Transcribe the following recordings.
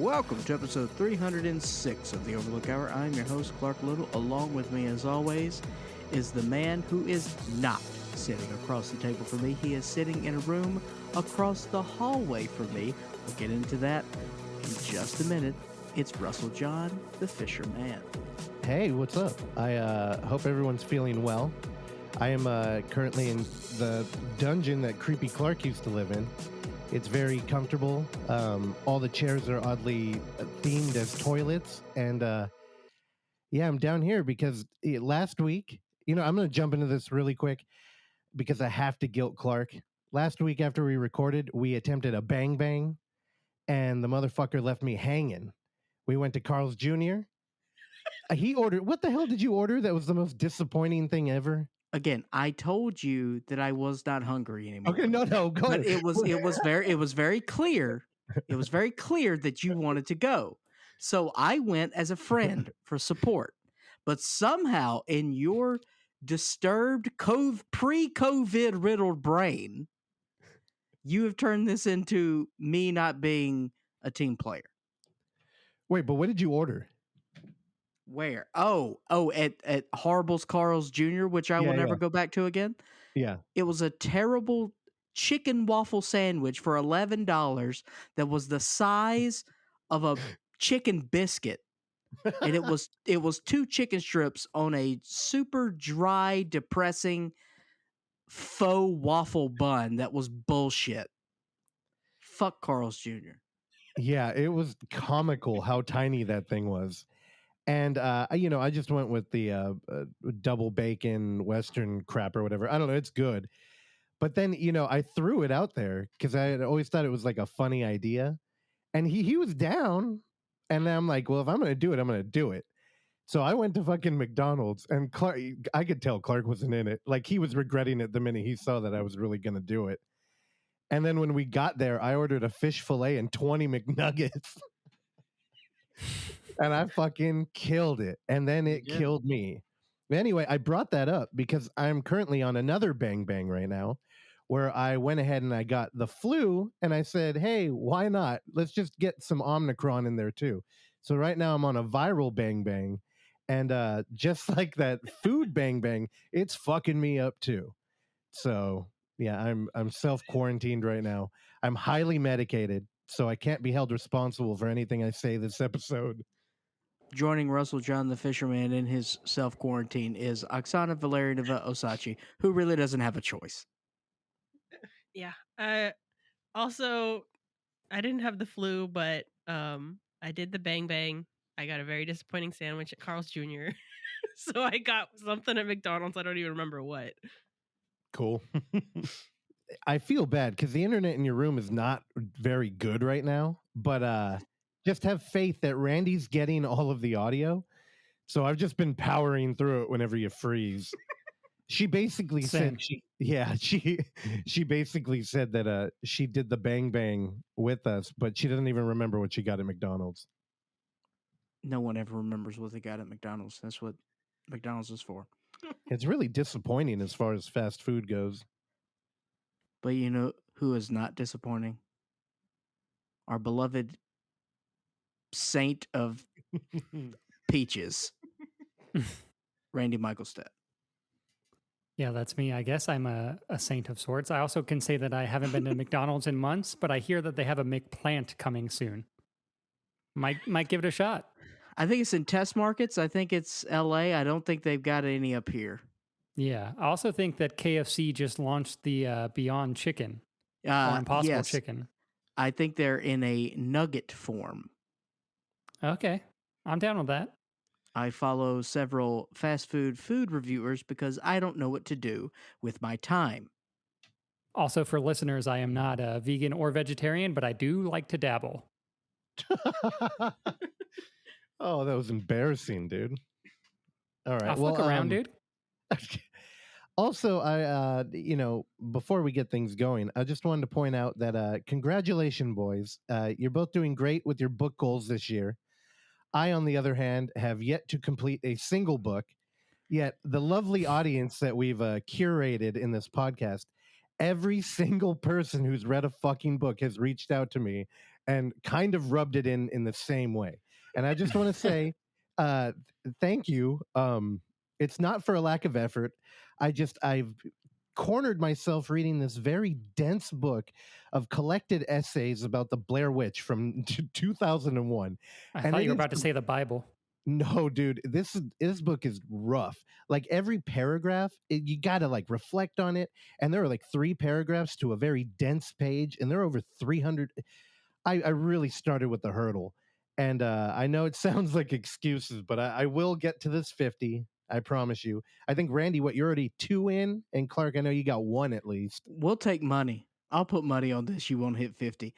welcome to episode 306 of the Overlook Hour. I'm your host, Clark Little. Along with me, as always, is the man who is not sitting across the table from me. He is sitting in a room across the hallway from me. We'll get into that in just a minute. It's Russell John, the Fisherman. Hey, what's up? I hope everyone's feeling well. I am currently in the dungeon that Creepy Clark used to live in. It's very comfortable. All the chairs are oddly themed as toilets. And yeah, I'm down here because last week, I'm going to jump into this really quick because I have to guilt Clark. Last week after we recorded, we attempted a bang bang and the motherfucker left me hanging. We went to Carl's Jr. He ordered, what the hell did you order? That was the most disappointing thing ever. Again, I told you that I was not hungry anymore. Okay, no, go ahead. It was very clear. It was very clear that you wanted to go. So I went as a friend for support. But somehow in your disturbed pre-COVID riddled brain, you have turned this into me not being a team player. Wait, but what did you order? Where? Oh, at Horrible's Carl's Jr., which I will never go back to again. Yeah. It was a terrible chicken waffle sandwich for $11 that was the size of a chicken biscuit. And it was 2 chicken strips on a super dry, depressing faux waffle bun that was bullshit. Fuck Carl's Jr. Yeah, it was comical how tiny that thing was. And, I just went with the double bacon Western crap or whatever. I don't know. It's good. But then, I threw it out there because I had always thought it was like a funny idea. And he was down. And I'm like, well, if I'm going to do it, I'm going to do it. So I went to fucking McDonald's and Clark, I could tell Clark wasn't in it. Like he was regretting it the minute he saw that I was really going to do it. And then when we got there, I ordered a fish fillet and 20 McNuggets. And I fucking killed it. And then it killed me. Anyway, I brought that up because I'm currently on another bang bang right now where I went ahead and I got the flu and I said, hey, why not? Let's just get some Omicron in there too. So right now I'm on a viral bang bang. And just like that food bang bang, it's fucking me up too. So yeah, I'm self-quarantined right now. I'm highly medicated, so I can't be held responsible for anything I say this episode. Joining Russell John the Fisherman in his self-quarantine is Oksana Valerievna Osachi, who really doesn't have a choice. Yeah. Also, I didn't have the flu, but I did the bang bang. I got a very disappointing sandwich at Carl's Jr. So I got something at McDonald's. I don't even remember what. Cool. I feel bad because the internet in your room is not very good right now, but just have faith that Randy's getting all of the audio. So I've just been powering through it whenever you freeze. She basically said she basically said that she did the bang bang with us, but she doesn't even remember what she got at McDonald's. No one ever remembers what they got at McDonald's. That's what McDonald's is for. It's really disappointing as far as fast food goes. But you know who is not disappointing? Our beloved saint of peaches, Randy Michaelstead. Yeah, that's me. I guess I'm a saint of sorts. I also can say that I haven't been to McDonald's in months, but I hear that they have a McPlant coming soon. Might give it a shot. I think it's in test markets. I think it's LA. I don't think they've got any up here. Yeah. I also think that KFC just launched the Beyond Chicken or Impossible Chicken. I think they're in a nugget form. Okay. I'm down with that. I follow several fast food reviewers because I don't know what to do with my time. Also, for listeners, I am not a vegan or vegetarian, but I do like to dabble. Oh, that was embarrassing, dude. All right. I'll look around, dude. Also, I before we get things going, I just wanted to point out that congratulations, boys. You're both doing great with your book goals this year. I, on the other hand, have yet to complete a single book. Yet the lovely audience that we've curated in this podcast every single person who's read a fucking book has reached out to me and kind of rubbed it in the same way. And I just want to say, thank you. It's not for a lack of effort. I've cornered myself reading this very dense book of collected essays about the Blair Witch from 2001. I And thought it you were is about to say the Bible. no, dude, this book is rough. Like every paragraph, you got to like reflect on it. And there are like 3 paragraphs to a very dense page, and there are over 300. I really started with the hurdle. And I know it sounds like excuses, but I will get to this 50. I promise you. I think, Randy, what you're already 2 in, and Clark, I know you got 1 at least. We'll take money. I'll put money on this. You won't hit 50.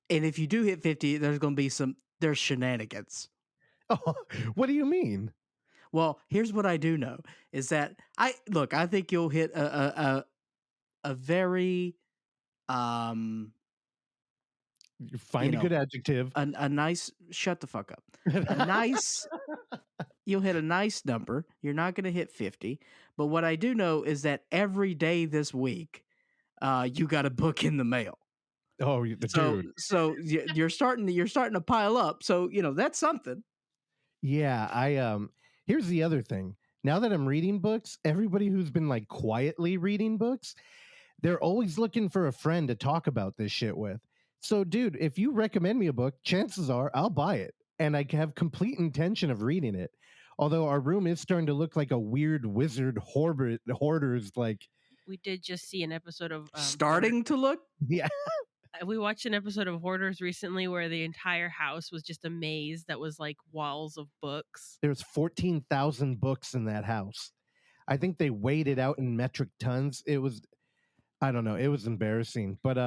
And if you do hit 50, there's shenanigans. Oh, what do you mean? Well, here's what I do know is that I think you'll hit a very Find a good adjective. a nice shut the fuck up. You'll hit a nice number. You're not going to hit 50, but what I do know is that every day this week you got a book in the mail. Oh, dude. So you're starting to pile up. So, that's something. Yeah, here's the other thing. Now that I'm reading books, everybody who's been like quietly reading books, they're always looking for a friend to talk about this shit with. So, dude, if you recommend me a book, chances are I'll buy it, and I have complete intention of reading it. Although our room is starting to look like a weird wizard hoarders, like. We did just see an episode of starting to look. Yeah. We watched an episode of Hoarders recently where the entire house was just a maze that was like walls of books. There's 14,000 books in that house. I think they weighed it out in metric tons. It was, I don't know, it was embarrassing. But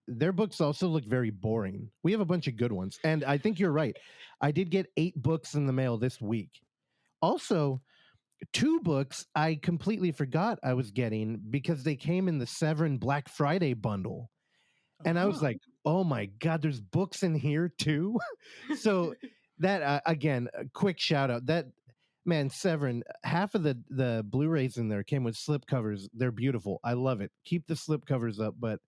their books also look very boring. We have a bunch of good ones. And I think you're right. I did get 8 books in the mail this week. Also, 2 books I completely forgot I was getting because they came in the Severin Black Friday bundle. And I was like, oh my God, there's books in here too. So that, again, a quick shout out. That, man, Severin, half of the Blu-rays in there came with slipcovers. They're beautiful. I love it. Keep the slipcovers up. But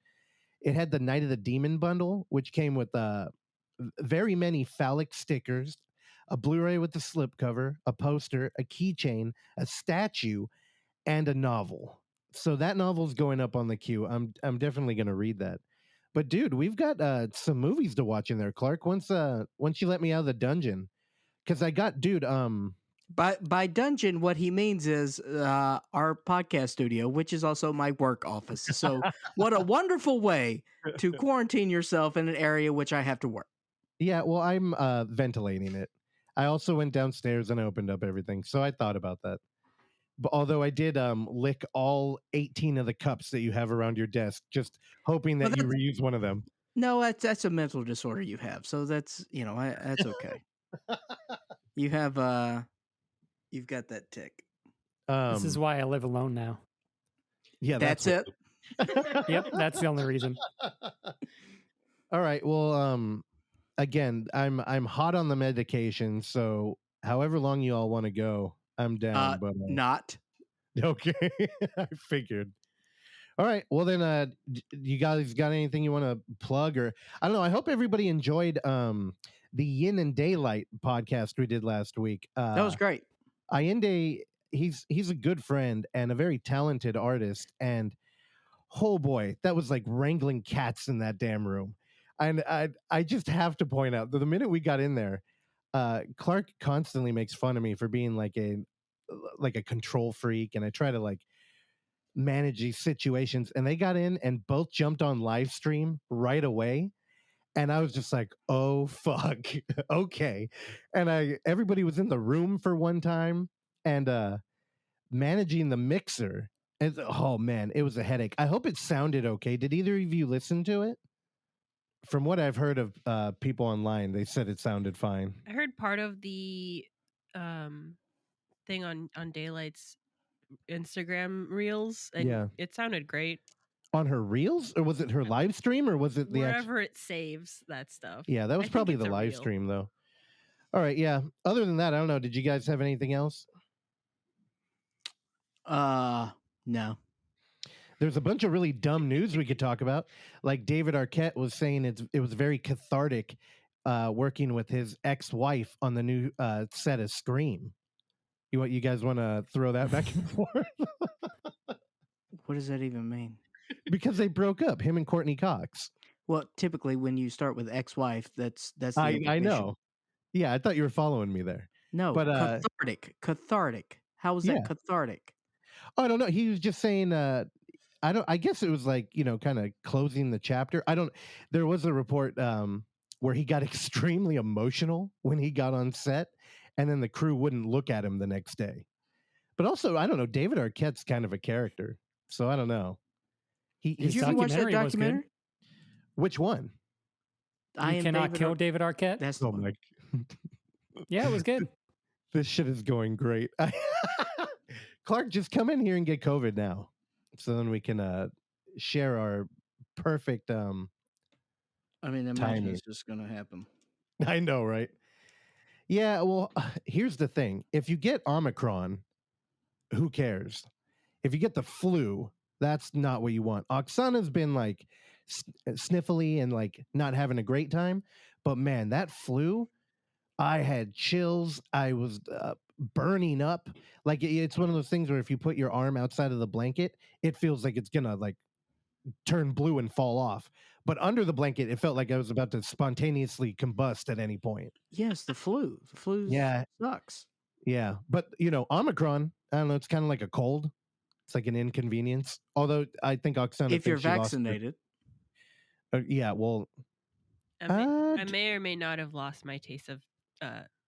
it had the Night of the Demon bundle, which came with very many phallic stickers, a Blu-ray with the slipcover, a poster, a keychain, a statue, and a novel. So that novel's going up on the queue. I'm definitely going to read that. But dude, we've got some movies to watch in there, Clark. Once you let me out of the dungeon, because I got, dude. By dungeon, what he means is our podcast studio, which is also my work office. So, what a wonderful way to quarantine yourself in an area which I have to work. Yeah, well, I'm ventilating it. I also went downstairs and opened up everything, so I thought about that. But although I did lick all 18 of the cups that you have around your desk, just hoping that you reuse one of them. No, that's a mental disorder you have. So that's that's okay. You have you've got that tick. This is why I live alone now. Yeah, that's it. Yep, that's the only reason. All right. Well, again, I'm hot on the medication, so however long you all want to go, I'm down. But not okay. I figured. All right. Well, then, you guys got anything you want to plug, or I don't know. I hope everybody enjoyed the Yin and Daylight podcast we did last week. That was great. Allende, he's a good friend and a very talented artist, and oh boy, that was like wrangling cats in that damn room. And I just have to point out that the minute we got in there, Clark constantly makes fun of me for being like a control freak, and I try to like manage these situations. And they got in and both jumped on Livestream right away. And I was just like, oh, fuck. Okay. And everybody was in the room for one time and managing the mixer. And, oh, man, it was a headache. I hope it sounded okay. Did either of you listen to it? From what I've heard of people online, they said it sounded fine. I heard part of the thing on Daylight's Instagram reels, and it sounded great. On her reels, or was it her live stream, or was it the wherever it saves that stuff? Yeah, that was probably the live stream though. All right, yeah. Other than that, I don't know. Did you guys have anything else? No. There's a bunch of really dumb news we could talk about. Like David Arquette was saying it was very cathartic working with his ex-wife on the new set of Scream. You guys want to throw that back and forth? What does that even mean? Because they broke up, him and Courtney Cox. Well, typically when you start with ex-wife, that's the I implication. know. Yeah, I thought you were following me there. No, but cathartic. How was that cathartic? I don't know. He was just saying I guess it was like, kind of closing the chapter. There was a report where he got extremely emotional when he got on set, and then the crew wouldn't look at him the next day. But also, I don't know, David Arquette's kind of a character, so I don't know. Did you ever watch that documentary? Which one? You Cannot Kill David Arquette? That's the one. Yeah, it was good. This shit is going great. Clark, just come in here and get COVID now, so then we can share our perfect. Imagine it's just going to happen. I know, right? Yeah. Well, here's the thing: if you get Omicron, who cares? If you get the flu, that's not what you want. Oksana's been like sniffly and like not having a great time, but man, that flu. I had chills. I was burning up. Like it's one of those things where if you put your arm outside of the blanket, it feels like it's gonna like turn blue and fall off. But under the blanket, it felt like I was about to spontaneously combust at any point. Yes, the flu. The flu sucks. Yeah, but Omicron. I don't know. It's kind of like a cold. It's like an inconvenience. Although I think Oksana, if you're vaccinated. Yeah. Well, I may or may not have lost my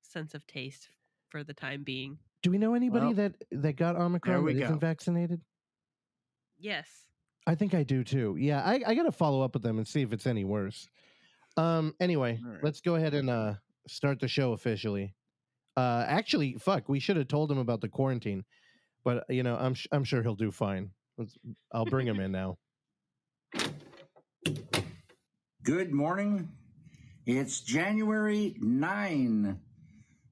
sense of taste for the time being. Do we know anybody that got Omicron that isn't vaccinated? Yes. I think I do too. Yeah, I got to follow up with them and see if it's any worse. Anyway, let's go ahead and start the show officially. Actually, we should have told him about the quarantine, but I'm sure he'll do fine. I'll bring him in now. Good morning. It's January 9,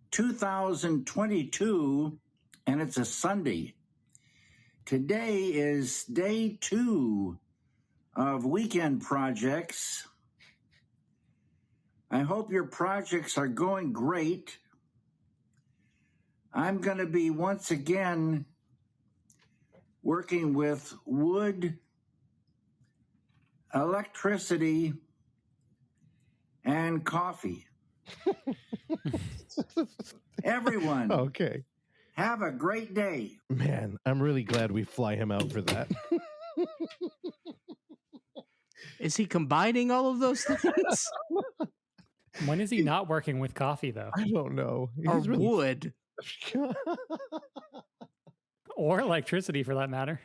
2022, and it's a Sunday. Today is day 2 of weekend projects. I hope your projects are going great. I'm going to be once again working with wood, electricity, and coffee. Everyone. Okay. Have a great day. Man, I'm really glad we fly him out for that. Is he combining all of those things? When is he not working with coffee, though? I don't know. Or wood. Or electricity, for that matter.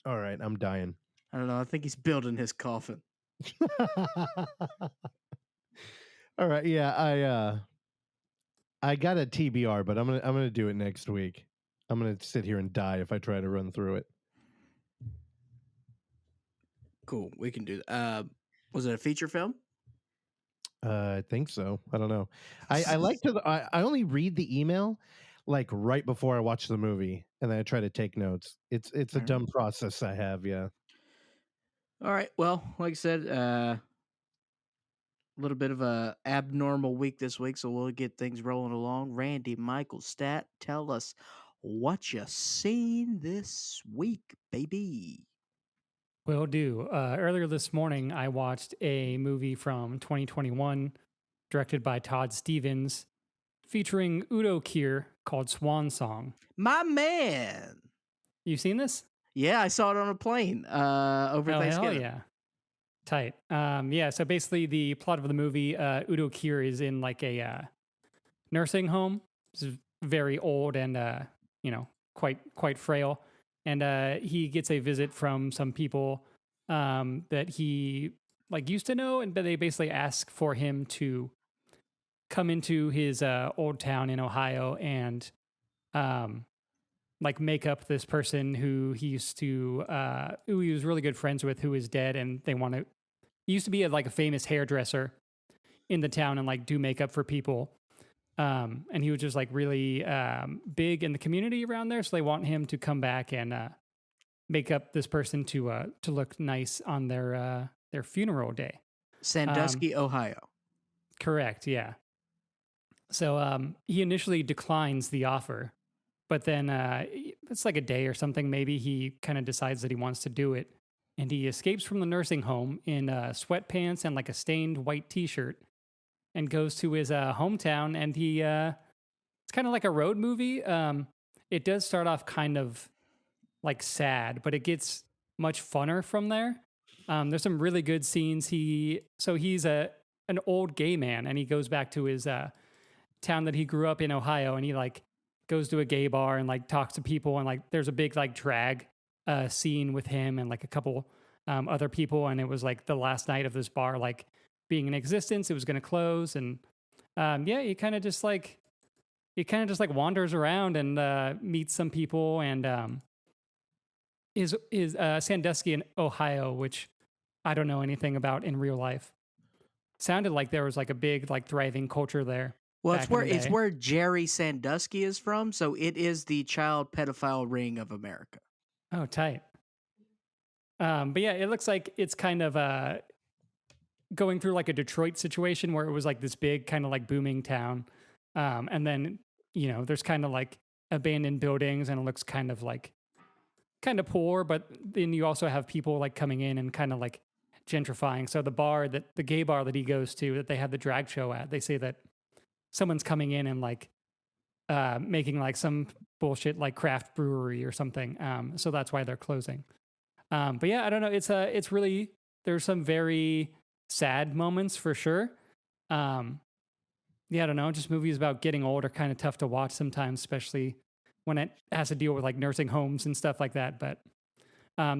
All right, I'm dying. I don't know. I think he's building his coffin. All right, yeah, I got a TBR, but I'm gonna do it next week. I'm gonna sit here and die if I try to run through it. Cool, we can do that. Was it a feature film? I think so. I don't know. I like to. I only read the email like right before I watch the movie, and then I try to take notes. It's a dumb process I have. Yeah. All right. Well, like I said, a little bit of a abnormal week this week, so we'll get things rolling along. Randy, Michael, Stat, tell us what you seen this week, baby. Will do. Earlier this morning, I watched a movie from 2021, directed by Todd Stevens, featuring Udo Kier, called Swan Song. My man. You seen this? Yeah, I saw it on a plane over Thanksgiving. Hell yeah. Tight. Yeah, so basically the plot of the movie, Udo Kier is in like a nursing home. It's very old and, quite frail. And he gets a visit from some people that he like used to know, but they basically ask for him to come into his old town in Ohio and like make up this person who he used to who he was really good friends with, who is dead, and they want to. He used to be like a famous hairdresser in the town and like do makeup for people. And he was just like really big in the community around there. So they want him to come back and make up this person to look nice on their funeral day. Sandusky, Ohio. Correct. Yeah. So he initially declines the offer, but then it's like a day or something. Maybe he kind of decides that he wants to do it, and he escapes from the nursing home in sweatpants and like a stained white T-shirt, and goes to his hometown. And he it's kind of like a road movie. It does start off kind of like sad, but it gets much funner from there. There's some really good scenes. He's an old gay man, and he goes back to his town that he grew up in, Ohio, and he like goes to a gay bar and like talks to people, and like there's a big like drag scene with him and like a couple other people, and it was like the last night of this bar like being in existence. It was going to close, and he kind of just like wanders around and meets some people, and is Sandusky in Ohio, which I don't know anything about in real life. Sounded like there was like a big like thriving culture there. Well, back in the it's day. where Jerry Sandusky is from, so it is the child pedophile ring of America. Oh, tight. But yeah, it looks like it's kind of going through like a Detroit situation where it was like this big kind of like booming town. And then, there's kind of like abandoned buildings, and it looks kind of poor, but then you also have people like coming in and kind of like gentrifying. So the gay bar that he goes to, that they have the drag show at, they say that someone's coming in and like making like some bullshit like craft brewery or something. So that's why they're closing. But yeah, I don't know. It's really, there's some very sad moments for sure. I don't know. Just movies about getting old are kind of tough to watch sometimes, especially when it has to deal with like nursing homes and stuff like that. But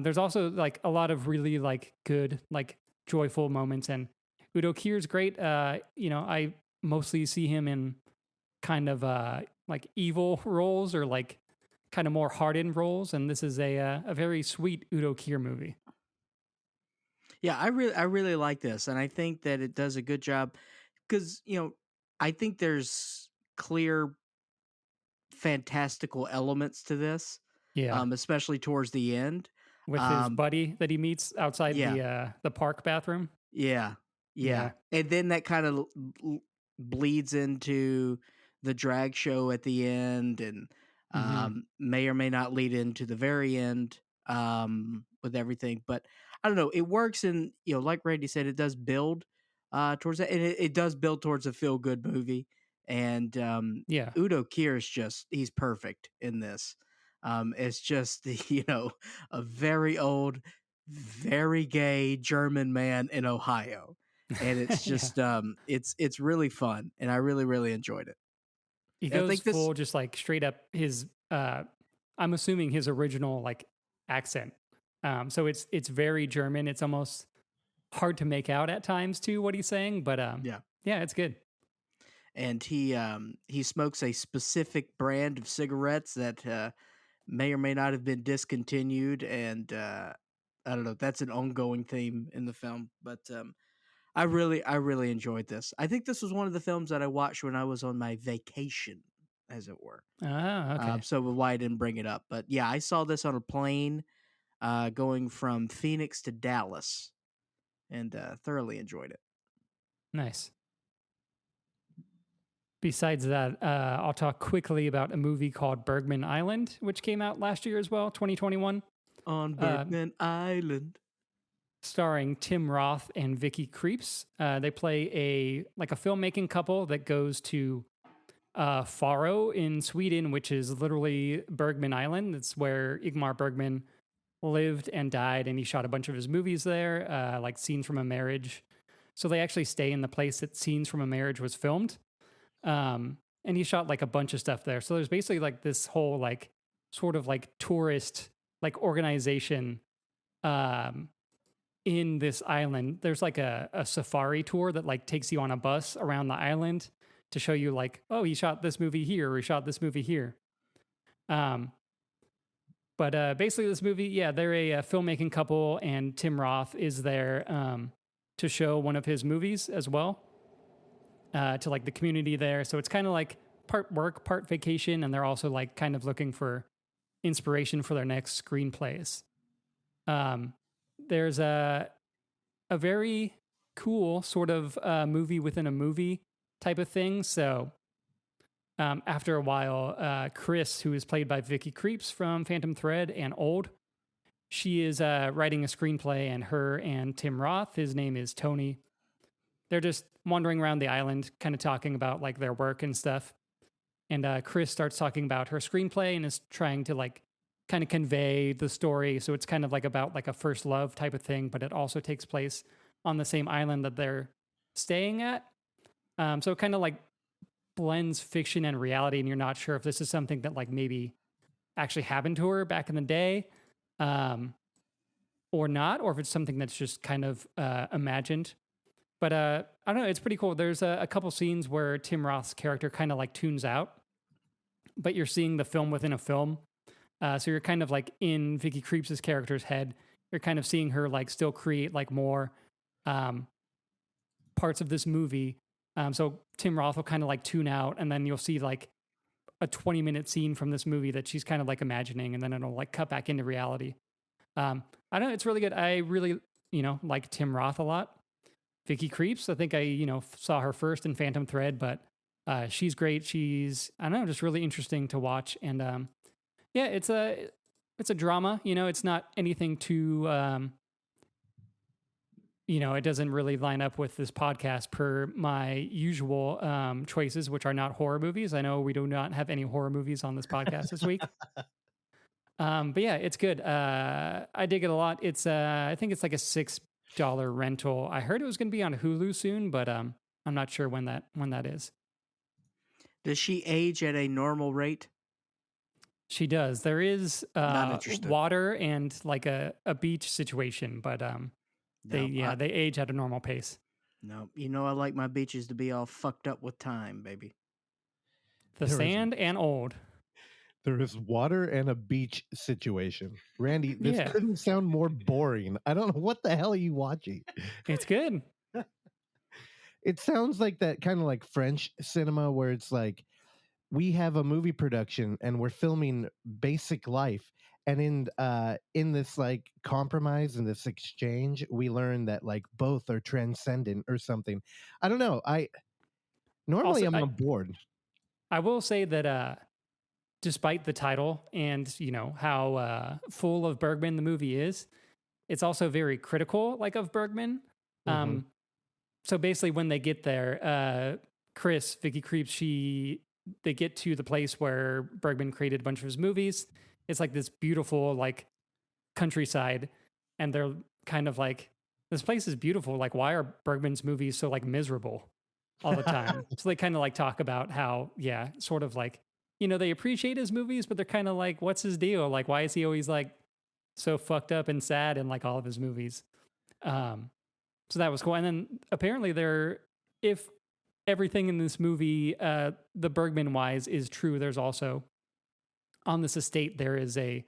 there's also like a lot of really like good, like joyful moments. And Udo Kier's great. I mostly see him in kind of like evil roles or like kind of more hardened roles. And this is a very sweet Udo Kier movie. Yeah, I really like this, and I think that it does a good job because I think there's clear fantastical elements to this. Yeah. Especially towards the end With his buddy that he meets outside yeah. the park bathroom. Yeah. And then that kind of bleeds into the drag show at the end, and may or may not lead into the very end with everything. But I don't know. It works, and like Randy said, it does build towards that, and it does build towards a feel good movie. And Udo Kier is he's perfect in this. It's just a very old, very gay German man in Ohio, and it's just it's really fun, and I really really enjoyed it. He goes full just like straight up his I'm assuming his original like accent. So it's very German. It's almost hard to make out at times too what he's saying, but it's good. And he smokes a specific brand of cigarettes that may or may not have been discontinued, and I don't know. That's an ongoing theme in the film, but I really enjoyed this. I think this was one of the films that I watched when I was on my vacation, as it were. Ah, okay. So why I didn't bring it up, but yeah, I saw this on a plane going from Phoenix to Dallas, and thoroughly enjoyed it. Nice. Besides that, I'll talk quickly about a movie called Bergman Island, which came out last year as well, 2021. On Bergman Island. Starring Tim Roth and Vicky Krieps. They play a filmmaking couple that goes to Faro in Sweden, which is literally Bergman Island. It's where Ingmar Bergman lived and died, and he shot a bunch of his movies there, like Scenes from a Marriage. So they actually stay in the place that Scenes from a Marriage was filmed. And he shot like a bunch of stuff there. So there's basically like this whole like sort of like tourist like organization in this island. There's like a safari tour that like takes you on a bus around the island to show you like, oh, he shot this movie here, or he shot this movie here. But basically this movie, they're a filmmaking couple, and Tim Roth is there to show one of his movies as well. To like the community there. So it's kind of like part work, part vacation. And they're also like kind of looking for inspiration for their next screenplays. There's a very cool sort of movie within a movie type of thing. So after a while, Chris, who is played by Vicky Creeps from Phantom Thread and Old, she is writing a screenplay, and her and Tim Roth, his name is Tony, they're just wandering around the island, kind of talking about like their work and stuff. And Chris starts talking about her screenplay and is trying to like kind of convey the story. So it's kind of like about like a first love type of thing, but it also takes place on the same island that they're staying at. So it kind of like blends fiction and reality, and you're not sure if this is something that like maybe actually happened to her back in the day, or not, or if it's something that's just kind of imagined. But I don't know, it's pretty cool. There's a couple scenes where Tim Roth's character kind of like tunes out, but you're seeing the film within a film. So you're kind of like in Vicky Creeps' character's head. You're kind of seeing her like still create like more parts of this movie. So Tim Roth will kind of like tune out, and then you'll see like a 20-minute scene from this movie that she's kind of like imagining, and then it'll like cut back into reality. I don't know, it's really good. I really, like Tim Roth a lot. Vicky Creeps, I think I, saw her first in Phantom Thread, but she's great. She's, I don't know, just really interesting to watch. And yeah, it's a drama, it's not anything too, it doesn't really line up with this podcast per my usual choices, which are not horror movies. I know we do not have any horror movies on this podcast this week. But yeah, it's good. I dig it a lot. It's I think it's like a $6 rental. I heard it was going to be on Hulu soon, but I'm not sure when that is. Does she age at a normal rate? She does. There is water and like a beach situation, but they age at a normal pace. No, I like my beaches to be all fucked up with time, baby. The sand and old. There is water and a beach situation. Randy, this couldn't sound more boring. I don't know what the hell are you watching. It's good. It sounds like that kind of like French cinema where it's like we have a movie production and we're filming basic life. And in this like compromise and this exchange, we learn that like both are transcendent or something. I don't know. I'm on board. I will say that despite the title and how full of Bergman the movie is, it's also very critical like of Bergman. Mm-hmm. So basically when they get there, Chris, Vicky Creeps, they get to the place where Bergman created a bunch of his movies. It's like this beautiful like countryside, and they're kind of like, this place is beautiful. Like, why are Bergman's movies so like miserable all the time? So they kind of like talk about how, sort of like, they appreciate his movies, but they're kind of like, what's his deal? Like, why is he always like so fucked up and sad in like all of his movies? So that was cool. And then apparently if everything in this movie, the Bergman wise is true, there's also on this estate, there is it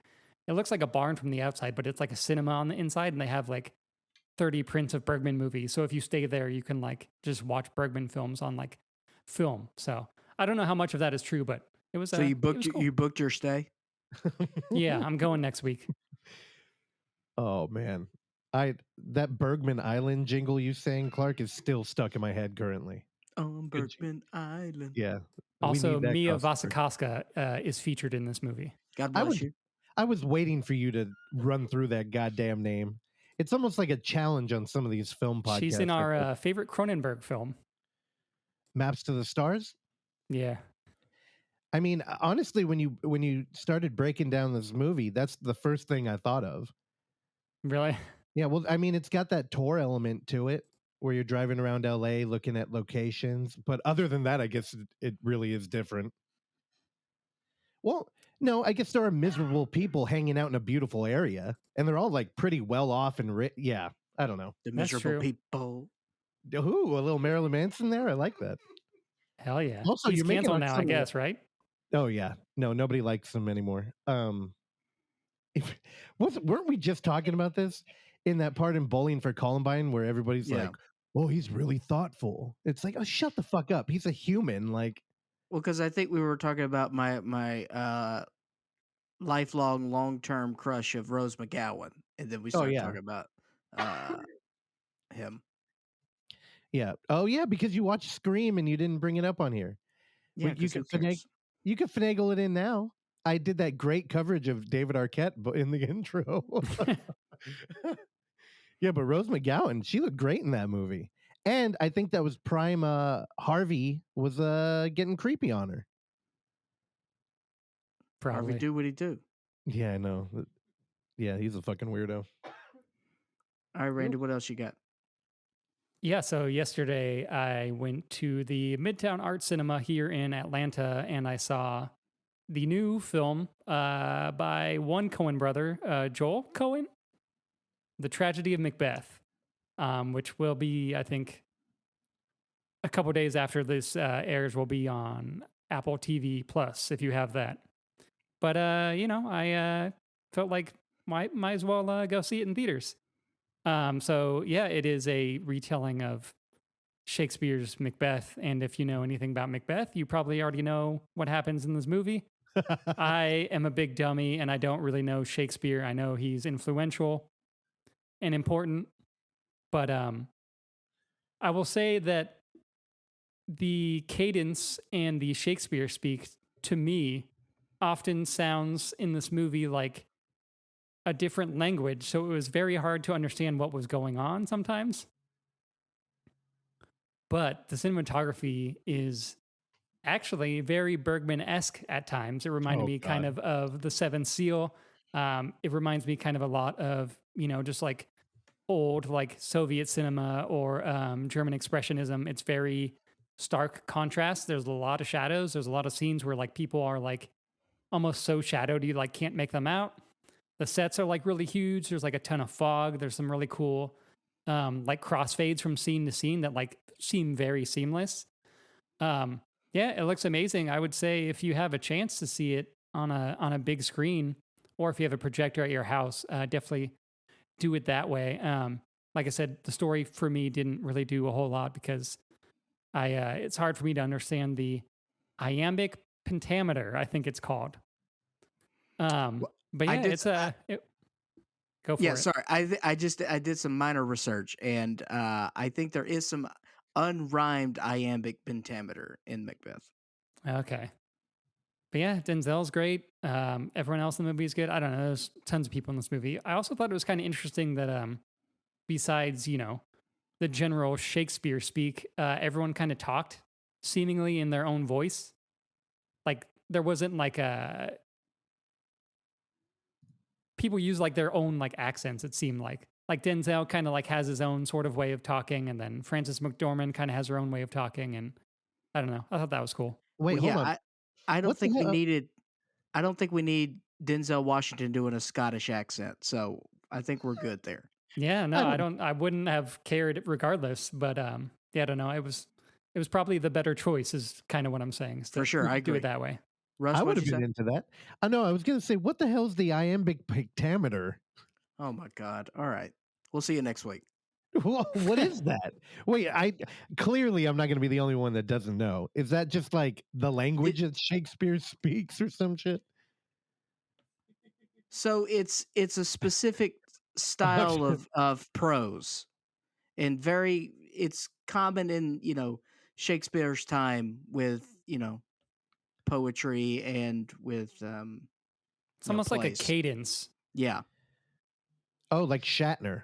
looks like a barn from the outside, but it's like a cinema on the inside, and they have like 30 prints of Bergman movies. So if you stay there, you can like just watch Bergman films on like film. So I don't know how much of that is true, but it was. So you booked your stay? Yeah, I'm going next week. Oh man, that Bergman Island jingle you sang, Clark, is still stuck in my head currently. On Bergman Island. Yeah. Also, Mia Wasikowska is featured in this movie. God bless you. I was waiting for you to run through that goddamn name. It's almost like a challenge on some of these film podcasts. She's in our favorite Cronenberg film, Maps to the Stars. Yeah. I mean, honestly, when you started breaking down this movie, that's the first thing I thought of. Really? Yeah. Well, I mean, it's got that tour element to it, where you're driving around LA looking at locations. But other than that, I guess it really is different. Well, no, I guess there are miserable people hanging out in a beautiful area, and they're all like pretty well off and yeah, I don't know. The miserable people. Ooh, a little Marilyn Manson there. I like that. Hell yeah. Also, he's you're making canceled now, I guess, right? Oh yeah. No, nobody likes him anymore. Weren't we just talking about this in that part in Bowling for Columbine where everybody's like, oh, he's really thoughtful. It's like, oh, shut the fuck up. He's a human. Like, well, because I think we were talking about my lifelong, long-term crush of Rose McGowan. and then we Oh, started yeah. talking about him. Yeah. Oh, yeah, because you watched Scream and you didn't bring it up on here. Yeah, But you 'cause who could cares? you could finagle it in now. I did that great coverage of David Arquette in the intro. Yeah, but Rose McGowan, she looked great in that movie. And I think that was prime Harvey was getting creepy on her. Probably. Harvey do what he do. Yeah, I know. Yeah, he's a fucking weirdo. All right, Randy, what else you got? Yeah, so yesterday I went to the Midtown Art Cinema here in Atlanta, and I saw the new film by one Coen brother, Joel Coen, The Tragedy of Macbeth, which will be, I think, a couple days after this airs, will be on Apple TV Plus, if you have that. But, I felt like might as well go see it in theaters. So yeah, it is a retelling of Shakespeare's Macbeth. And if you know anything about Macbeth, you probably already know what happens in this movie. I am a big dummy and I don't really know Shakespeare. I know he's influential and important, but I will say that the cadence and the Shakespeare speak to me often sounds in this movie like a different language, so it was very hard to understand what was going on sometimes. But the cinematography is actually very Bergman-esque at times. It reminded me kind of The Seventh Seal. It reminds me kind of a lot of, just like old like Soviet cinema or German expressionism. It's very stark contrast. There's a lot of shadows. There's a lot of scenes where like people are like almost so shadowed you like can't make them out. The sets are like really huge. There's like a ton of fog. There's some really cool like crossfades from scene to scene that like seem very seamless. Yeah, it looks amazing. I would say if you have a chance to see it on a big screen, or if you have a projector at your house, definitely do it that way. Like I said, the story for me didn't really do a whole lot because it's hard for me to understand the iambic pentameter, I think it's called. But yeah, go for it. Yeah, sorry. I did some minor research, and I think there is some unrhymed iambic pentameter in Macbeth. Okay. But yeah, Denzel's great. Everyone else in the movie is good. I don't know. There's tons of people in this movie. I also thought it was kind of interesting that besides, the general Shakespeare speak, everyone kind of talked seemingly in their own voice. Like there wasn't like people use like their own like accents, it seemed like Denzel kind of like has his own sort of way of talking, and then Frances McDormand kind of has her own way of talking, and I don't know. I thought that was cool. Wait, hold on. I don't think we need Denzel Washington doing a Scottish accent, so I think we're good there. Yeah, no, I wouldn't have cared regardless, but yeah, I don't know. It was probably the better choice is kind of what I'm saying. For sure, I agree. Do it that way. Russ, I would have been into that. I know. I was going to say, what the hell is the iambic pentameter? Oh my God. All right. We'll see you next week. What is that? Wait, clearly I'm not going to be the only one that doesn't know. Is that just like the language that Shakespeare speaks or some shit? So it's a specific style of prose, and it's common in Shakespeare's time with poetry and with it's almost like a cadence. Yeah. Oh, like Shatner.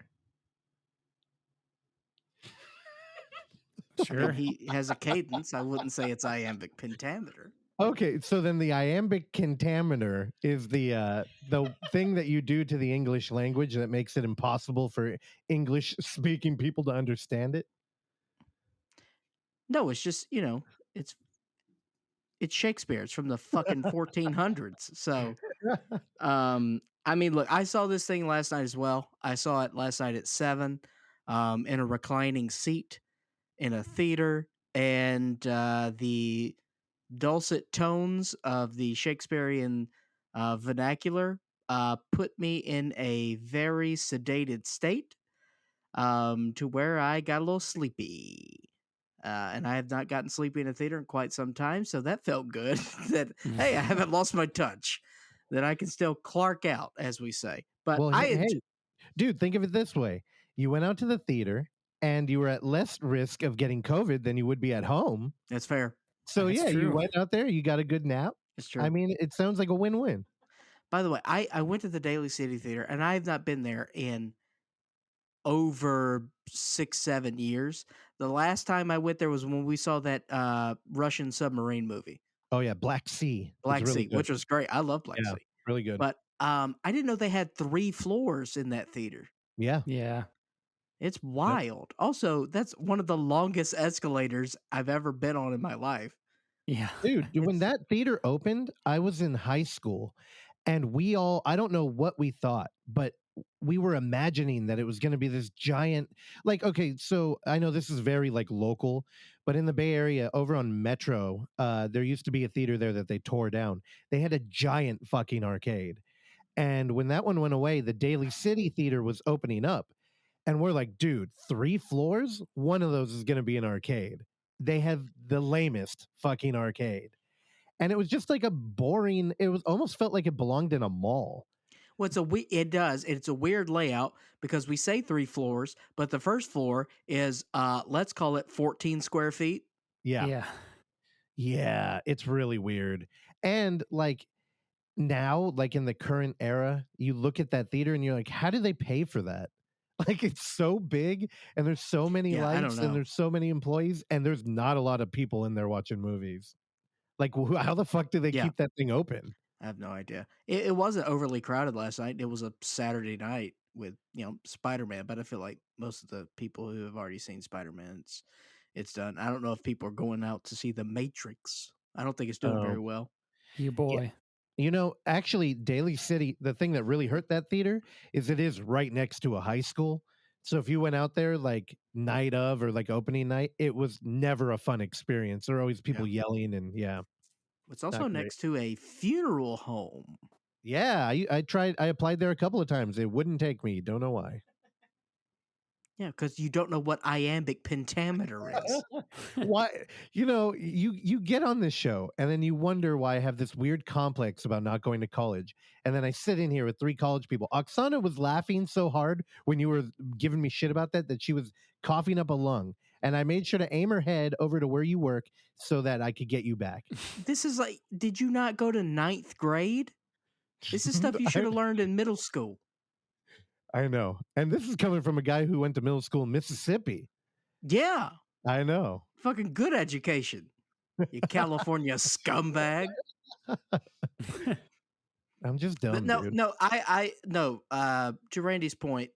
Sure. I mean, he has a cadence. I wouldn't say it's iambic pentameter. Okay, so then the iambic pentameter is the thing that you do to the English language that makes it impossible for English-speaking people to understand it? No, it's just, it's Shakespeare. It's from the fucking 1400s. So, I mean, look, I saw this thing last night as well. I saw it last night at 7 in a reclining seat in a theater, and the dulcet tones of the Shakespearean vernacular put me in a very sedated state to where I got a little sleepy. And I have not gotten sleepy in a theater in quite some time, so that felt good. That hey, I haven't lost my touch. That I can still Clark out, as we say. But well, hey, Dude, think of it this way. You went out to the theater and you were at less risk of getting COVID than you would be at home. That's fair. So That's yeah, you true. went out there, you got a good nap. It's true. I mean, it sounds like a win-win. By the way, I went to the Daly City Theater, and I have not been there in over 6-7 years. The last time I went there was when we saw that Russian submarine movie, Oh yeah, Black Sea. was Black really Sea, good. which was great. I love Black Yeah, Sea. really good. But I didn't know they had 3 floors in that theater. Yeah. Yeah. It's wild. Also, that's one of the longest escalators I've ever been on in my life. Yeah. Dude, when It's- that theater opened, I was in high school and we all, I don't know what we thought, but we were imagining that it was going to be this giant, like, okay, so I know this is very like local, but in the Bay Area over on Metro, there used to be a theater there that they tore down. They had a giant fucking arcade. And when that one went away, the Daly City Theater was opening up. And we're like, dude, 3 floors? One of those is going to be an arcade. They have the lamest fucking arcade. And it was just like a boring, it was almost felt like it belonged in a mall. Well, it does. It's a weird layout because we say 3 floors, but the first floor is let's call it 14 square feet. Yeah. Yeah. Yeah. It's really weird. And like now, like in the current era, you look at that theater and you're like, how do they pay for that? Like it's so big and there's so many Yeah, I don't lights know. and there's so many employees and there's not a lot of people in there watching movies. Like how the fuck do they Yeah. keep that thing open? I have no idea. It wasn't overly crowded last night. It was a Saturday night with, Spider-Man, but I feel like most of the people who have already seen Spider-Man, it's done. I don't know if people are going out to see The Matrix. I don't think it's doing very Oh. well. You boy. You know, actually, Daly City, the thing that really hurt that theater is it is right next to a high school. So if you went out there like night of or like opening night, it was never a fun experience. There were always people yelling and It's also Not great. next to a funeral home. yeah. I applied there a couple of times. It wouldn't take me. Don't know why. Yeah, because you don't know what iambic pentameter is. Why? You know, you get on this show and then you wonder why I have this weird complex about not going to college. And then I sit in here with 3 college people. Oksana was laughing so hard when you were giving me shit about that she was coughing up a lung. And I made sure to aim her head over to where you work so that I could get you back. This is like, did you not go to 9th grade? This is stuff you should have learned in middle school. I know. And this is coming from a guy who went to middle school in Mississippi. Yeah. I know. Fucking good education. You California scumbag. I'm just dumb, But dude. no, to Randy's point,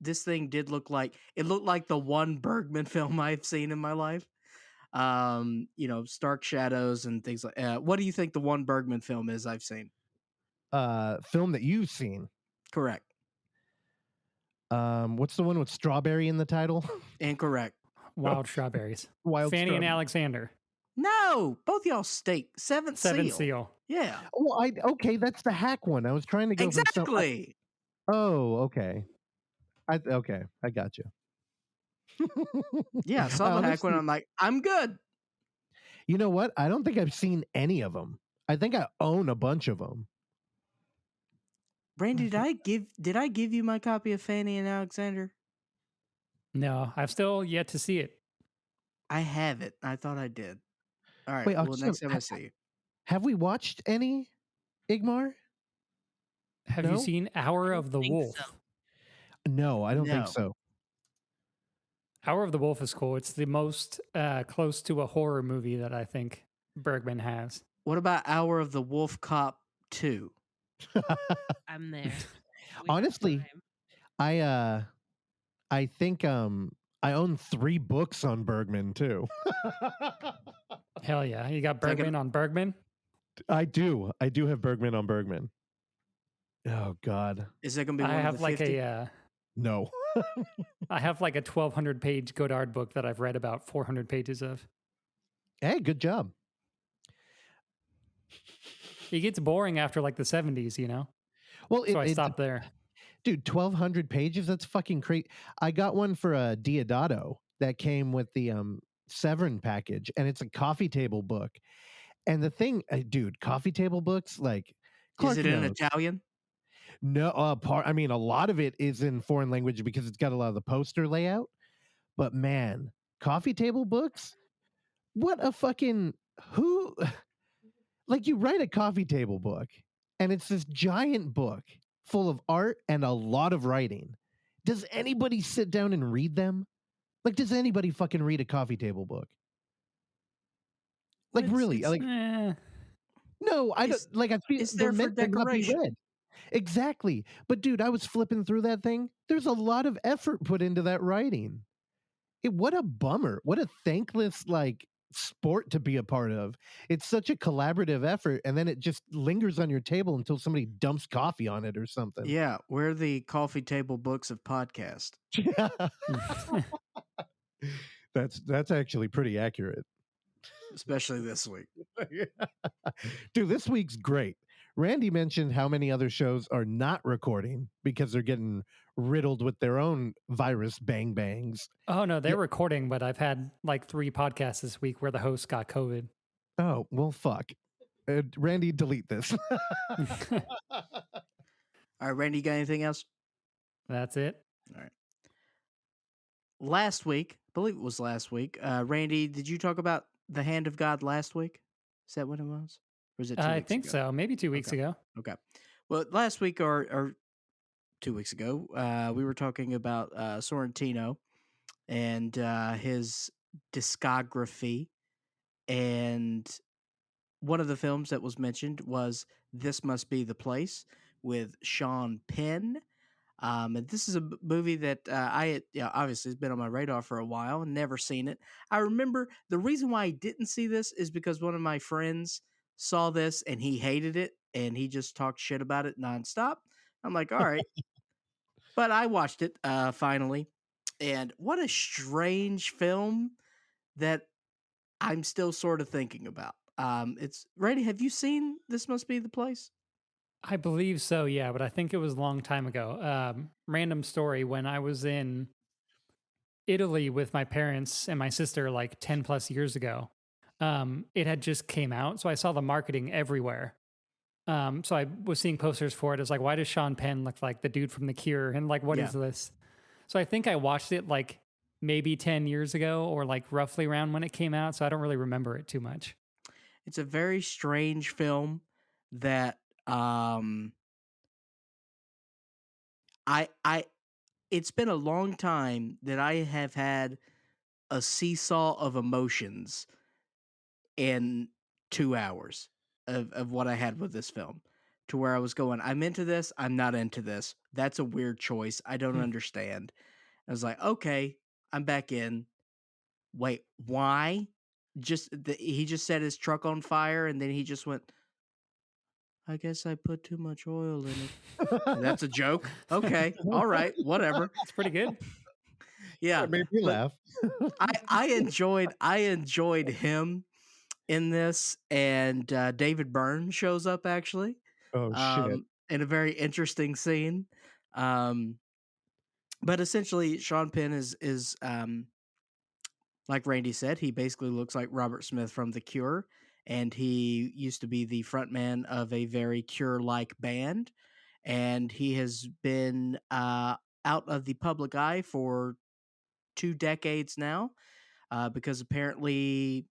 this thing did look like the one Bergman film I've seen in my life. Stark Shadows and things like what do you think the one Bergman film is I've seen? Film that you've seen. Correct. What's the one with strawberry in the title? Incorrect. Wild Strawberries. Wild Fanny and Strawberry. Alexander. No, both y'all stink. Seventh Seven Seal. Seal. Yeah. Oh, okay, that's the hack one. I was trying to go for some. Exactly. Oh, okay. I got you. Yeah, I saw the hack one. I'm like, I'm good. You know what? I don't think I've seen any of them. I think I own a bunch of them. Brandy, did I give you my copy of Fanny and Alexander? No, I've still yet to see it. I have it. I thought I did. All right. Wait, well, so next time I see you. Have we watched any, Igmar? Have No? you seen Hour of the think Wolf? so. No, I don't think No. so. Hour of the Wolf is cool. It's the most close to a horror movie that I think Bergman has. What about Hour of the Wolf Cop 2? I'm there. We have Honestly, time. I think I own 3 books on Bergman too. Hell yeah. You got It's like Bergman on Bergman? I do have Bergman on Bergman. Oh God, Is that going to be I one have of the like 50? no. I have like a 1,200 page Godard book that I've read about 400 pages of. Hey, good job. It gets boring after like the 70s, you know? Well, So I stopped there. Dude, 1,200 pages. That's fucking crazy. I got one for a Diodato that came with the Severin package, and it's a coffee table book. And the thing, dude, coffee table books, like, Is Clark it in knows. Italian? No, I mean, a lot of it is in foreign language because it's got a lot of the poster layout. But man, coffee table books? What a fucking who? Like you write a coffee table book, and it's this giant book full of art and a lot of writing. Does anybody sit down and read them? Like, does anybody fucking read a coffee table book? Like, really? Like, no, I don't. Like, I feel It's they're there for meant to not be decoration. read. Exactly. But dude, I was flipping through that thing. There's a lot of effort put into that writing. What a bummer. What a thankless like sport to be a part of. It's such a collaborative effort, and then it just lingers on your table until somebody dumps coffee on it or something. Yeah, we're the coffee table books of podcast. That's actually pretty accurate. Especially this week. Dude, this week's great. Randy mentioned how many other shows are not recording because they're getting riddled with their own virus bang bangs. Oh, no, they're recording, but I've had like 3 podcasts this week where the host got COVID. Oh, well, fuck. Randy, delete this. All right, Randy, you got anything else? That's it. All right. Last week, I believe it was last week, Randy, did you talk about the hand of God last week? Is that what it was? Or was it 2 weeks I think ago? so. Maybe 2 weeks ago. Okay. Well, last week or 2 weeks ago, we were talking about Sorrentino and his discography. And one of the films that was mentioned was This Must Be the Place with Sean Penn. And this is a movie that obviously has been on my radar for a while and never seen it. I remember the reason why I didn't see this is because one of my friends saw this and he hated it and he just talked shit about it nonstop. I'm like, all right. But I watched it finally. And what a strange film that I'm still sort of thinking about. It's Randy, have you seen This Must Be the Place? I believe so, yeah, but I think it was a long time ago. Random story, when I was in Italy with my parents and my sister like 10 plus years ago, it had just came out, so I saw the marketing everywhere. So I was seeing posters for it. It's like, why does Sean Penn look like the dude from The Cure? And like, what is this? So I think I watched it like maybe 10 years ago or like roughly around when it came out, so I don't really remember it too much. It's a very strange film that it's been a long time that I have had a seesaw of emotions in 2 hours of what I had with this film, to where I was going, I'm into this, I'm not into this. That's a weird choice. I don't understand. I was like, okay, I'm back in. Wait, why? He just set his truck on fire and then he just went, I guess I put too much oil in it. That's a joke. Okay. All right. Whatever. It's pretty good. Yeah. It made me laugh. I enjoyed him in this, and David Byrne shows up actually. Oh shit. In a very interesting scene. But essentially Sean Penn is like Randy said, he basically looks like Robert Smith from The Cure. And he used to be the frontman of a very Cure-like band. And he has been out of the public eye for 2 decades now because apparently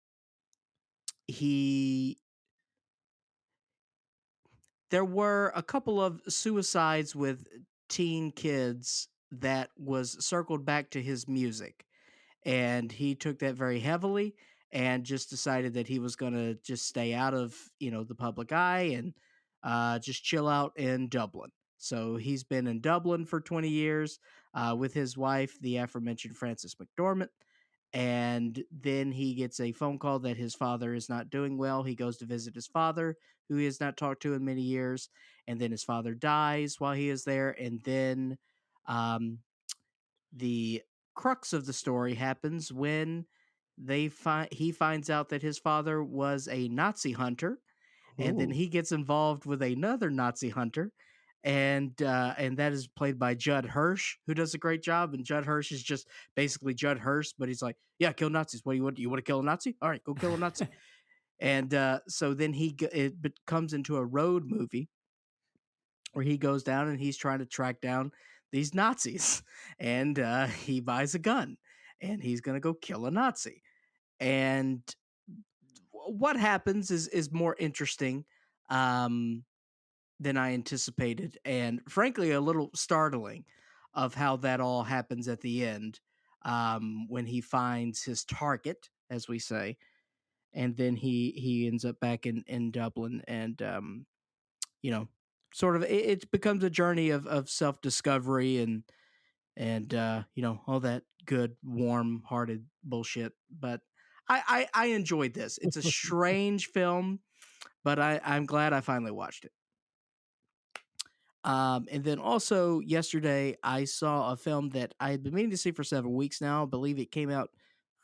there were a couple of suicides with teen kids that was circled back to his music. And he took that very heavily and just decided that he was going to just stay out of, the public eye and just chill out in Dublin. So he's been in Dublin for 20 years with his wife, the aforementioned Frances McDormand. And then he gets a phone call that his father is not doing well. He goes to visit his father, who he has not talked to in many years. And then his father dies while he is there. And then the crux of the story happens when he finds out that his father was a Nazi hunter, and then he gets involved with another Nazi hunter, and that is played by Judd Hirsch, who does a great job. And Judd Hirsch is just basically Judd Hirsch, but he's like, yeah, kill Nazis. What do you want? You want to kill a Nazi? All right, go kill a Nazi. And so then it comes into a road movie where he goes down and he's trying to track down these Nazis, and he buys a gun, and he's gonna go kill a Nazi. And what happens is more interesting um, than I anticipated, and frankly, a little startling of how that all happens at the end when he finds his target, as we say, and then he ends up back in Dublin, and you know, sort of it becomes a journey of self discovery and you know, all that good warm hearted bullshit. But I enjoyed this. It's a strange film, but I'm glad I finally watched it. And then also yesterday I saw a film that I had been meaning to see for several weeks now. I believe it came out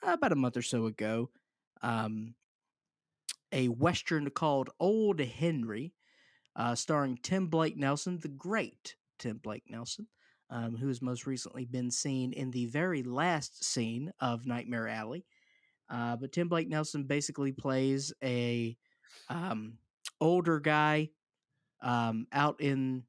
about a month or so ago. Um, a Western called Old Henry, starring Tim Blake Nelson, the great Tim Blake Nelson, who has most recently been seen in the very last scene of Nightmare Alley. But Tim Blake Nelson basically plays a um, older guy out in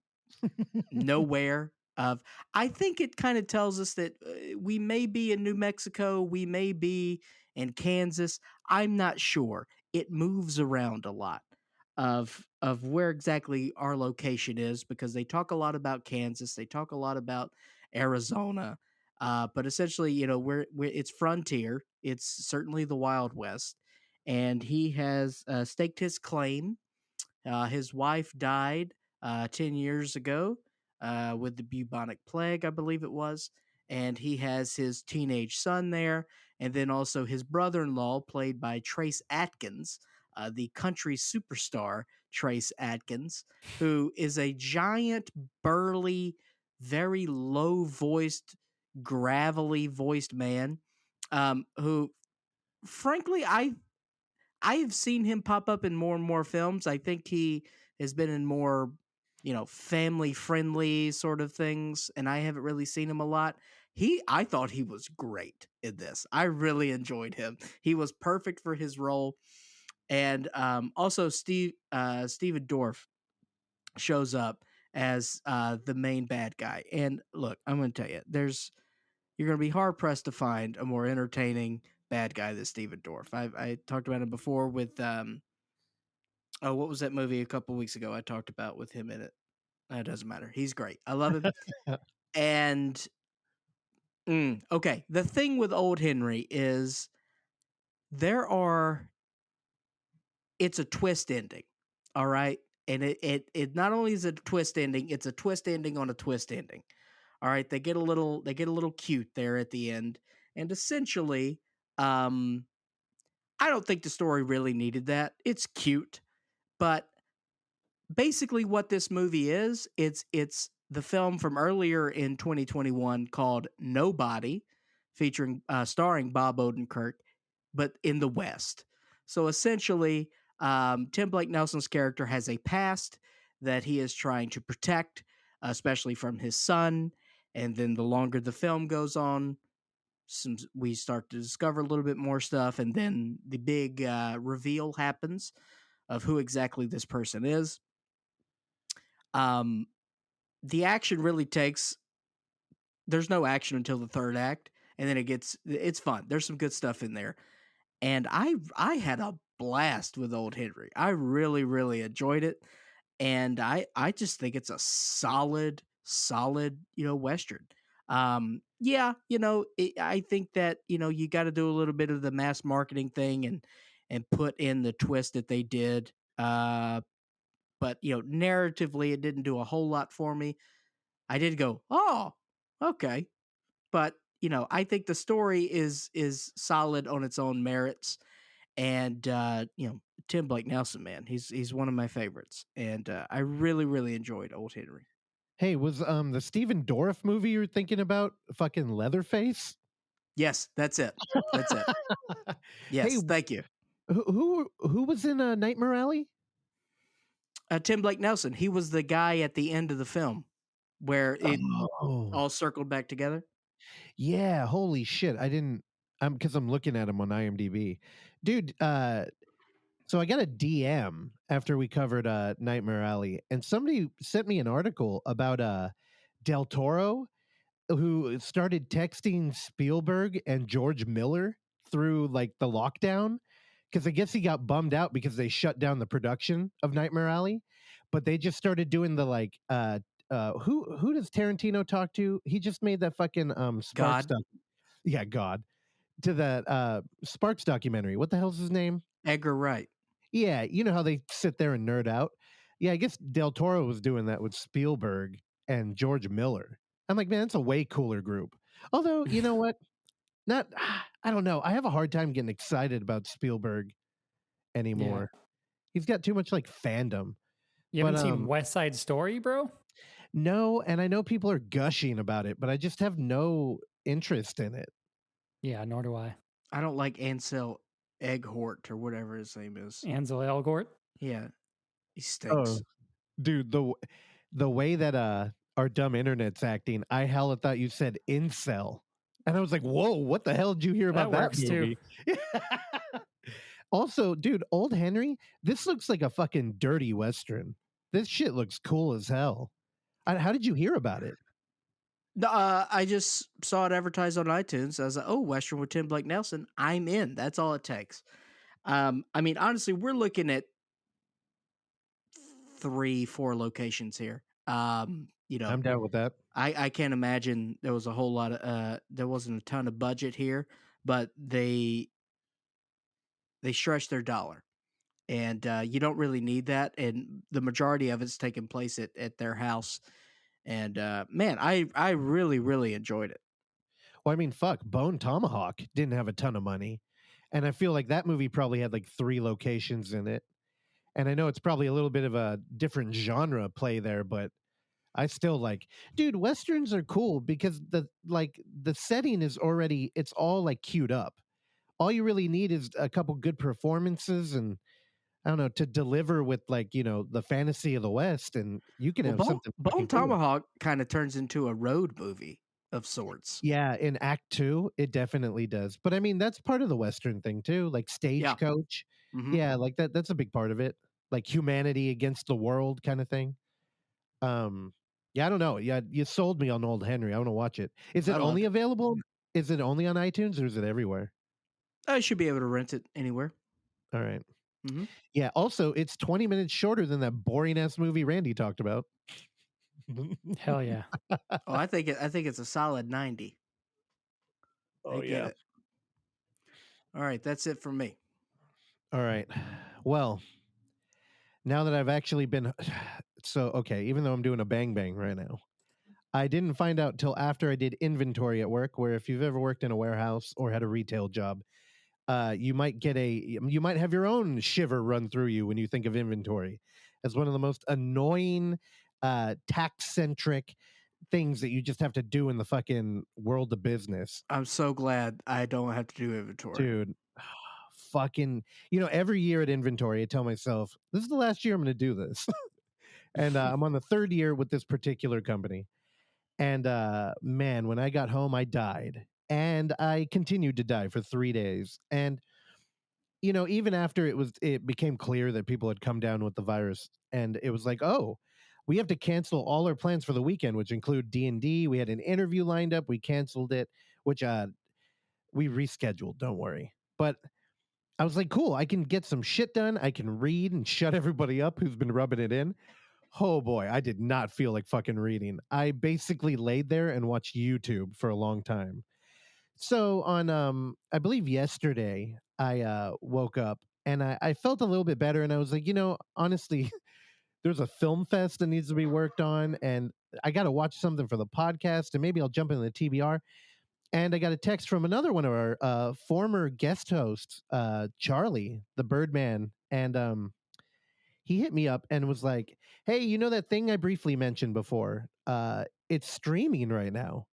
nowhere. I think it kind of tells us that we may be in New Mexico, we may be in Kansas. I'm not sure. It moves around a lot of where exactly our location is, because they talk a lot about Kansas, they talk a lot about Arizona, but essentially, you know, we're it's frontier. It's certainly the Wild West, and he has staked his claim. His wife died 10 years ago with the bubonic plague, I believe it was. And he has his teenage son there. And then also his brother in law, played by Trace Atkins, the country superstar Trace Atkins, who is a giant, burly, very low voiced, gravelly voiced man who, frankly, I have seen him pop up in more and more films. I think he has been in more, you know, family friendly sort of things, and I haven't really seen him a lot. I thought he was great in this. I really enjoyed him. He was perfect for his role. And also Steven Dorff shows up as the main bad guy. And look, I'm going to tell you, you're going to be hard pressed to find a more entertaining bad guy than Steven Dorff. I talked about him before with what was that movie a couple weeks ago I talked about with him in it? It doesn't matter. He's great. I love him. And okay, the thing with Old Henry is it's a twist ending. All right? And it not only is it a twist ending, it's a twist ending on a twist ending. All right, they get a little cute there at the end. And essentially, I don't think the story really needed that. It's cute, but basically what this movie is, it's the film from earlier in 2021 called Nobody, featuring starring Bob Odenkirk, but in the West. So essentially, Tim Blake Nelson's character has a past that he is trying to protect, especially from his son. And then the longer the film goes on, we start to discover a little bit more stuff, and then the big reveal happens of who exactly this person is. The action really there's no action until the third act, and then it's fun. There's some good stuff in there. And I had a blast with Old Henry. I really, really enjoyed it. And I just think it's a solid, you know, Western. Yeah, you know, I think that, you know, you got to do a little bit of the mass marketing thing and put in the twist that they did. But you know, narratively, it didn't do a whole lot for me. I did go, oh, okay, but you know, I think the story is solid on its own merits, and you know, Tim Blake Nelson, man, he's one of my favorites, and I really, really enjoyed Old Henry. Hey, was the Steven Dorff movie you're thinking about fucking Leatherface? Yes, that's it. That's it. Yes, Hey, thank you. Who was in Nightmare Alley? Tim Blake Nelson. He was the guy at the end of the film where it all circled back together. Yeah, holy shit. I didn't because I'm looking at him on IMDb. Dude, So I got a DM after we covered Nightmare Alley, and somebody sent me an article about Del Toro, who started texting Spielberg and George Miller through like the lockdown, because I guess he got bummed out because they shut down the production of Nightmare Alley, but they just started doing the like who does Tarantino talk to? He just made that fucking Sparks God. yeah, God, to that Sparks documentary. What the hell's his name? Edgar Wright. Yeah, you know how they sit there and nerd out. Yeah, I guess Del Toro was doing that with Spielberg and George Miller. I'm like, man, it's a way cooler group. Although, you know what? Not, I don't know. I have a hard time getting excited about Spielberg anymore. He's got too much like fandom. You But haven't seen West Side Story, bro? no, and I know people are gushing about it, but I just have no interest in it. Yeah, nor do I. I don't like Ansel Elgort or whatever his name is. Ansel Elgort. Yeah, he stinks. Dude, the way that our dumb internet's acting, I hella thought you said incel. And I was like, whoa, what the hell did you hear about that works movie? Also, dude, Old Henry, this looks like a fucking dirty Western. This shit looks cool as hell. How did you hear about it? I just saw it advertised on iTunes. I was like, oh, Western with Tim Blake Nelson. I'm in. That's all it takes. I mean, honestly, we're looking at 3-4 locations here. You know, I'm down with that. I can't imagine there was a whole lot of there wasn't a ton of budget here, but they stretched their dollar. And you don't really need that. And the majority of it's taking place at their house. And man, I really, really enjoyed it. Well, I mean, fuck, Bone Tomahawk didn't have a ton of money. And I feel like that movie probably had like 3 locations in it. And I know it's probably a little bit of a different genre play there, but I still like, dude, Westerns are cool because the setting is already, it's all like queued up. All you really need is a couple good performances and I don't know, to deliver with like, you know, the fantasy of the West, and you can have something. Bone fucking cool. Tomahawk kind of turns into a road movie of sorts. Yeah, in Act 2, it definitely does. But I mean, that's part of the Western thing too, like Stagecoach. Mhm. Yeah, like that's a big part of it. Like humanity against the world kind of thing. Yeah, I don't know. Yeah, you sold me on Old Henry. I want to watch it. Is it I loved only it. available? Is it only on iTunes or is it everywhere? I should be able to rent it anywhere. All right. Mhm. Yeah, also, it's 20 minutes shorter than that boring ass movie Randy talked about. Hell yeah. Oh, I think it's a solid 90. Oh, I get yeah. it. All right, that's it for me. All right. Well, now that I've actually been so okay, even though I'm doing a bang bang right now, I didn't find out till after I did inventory at work, where if you've ever worked in a warehouse or had a retail job, you might have your own shiver run through you when you think of inventory as one of the most annoying, tax-centric things that you just have to do in the fucking world of business. I'm so glad I don't have to do inventory. Dude, fucking, you know, every year at inventory, I tell myself, this is the last year I'm going to do this. And I'm on the 3rd year with this particular company. And man, when I got home, I died. And I continued to die for 3 days. And you know, even after it became clear that people had come down with the virus, and it was like, oh, we have to cancel all our plans for the weekend, which include D&D. We had an interview lined up. We canceled it, which we rescheduled. Don't worry. But I was like, cool, I can get some shit done. I can read and shut everybody up who's been rubbing it in. Oh boy, I did not feel like fucking reading. I basically laid there and watched YouTube for a long time. So on I believe yesterday I woke up and I felt a little bit better, and I was like, you know, honestly, there's a film fest that needs to be worked on, and I got to watch something for the podcast, and maybe I'll jump into the TBR. And I got a text from another one of our former guest hosts, Charlie, the Birdman, and he hit me up and was like, hey, you know that thing I briefly mentioned before? It's streaming right now.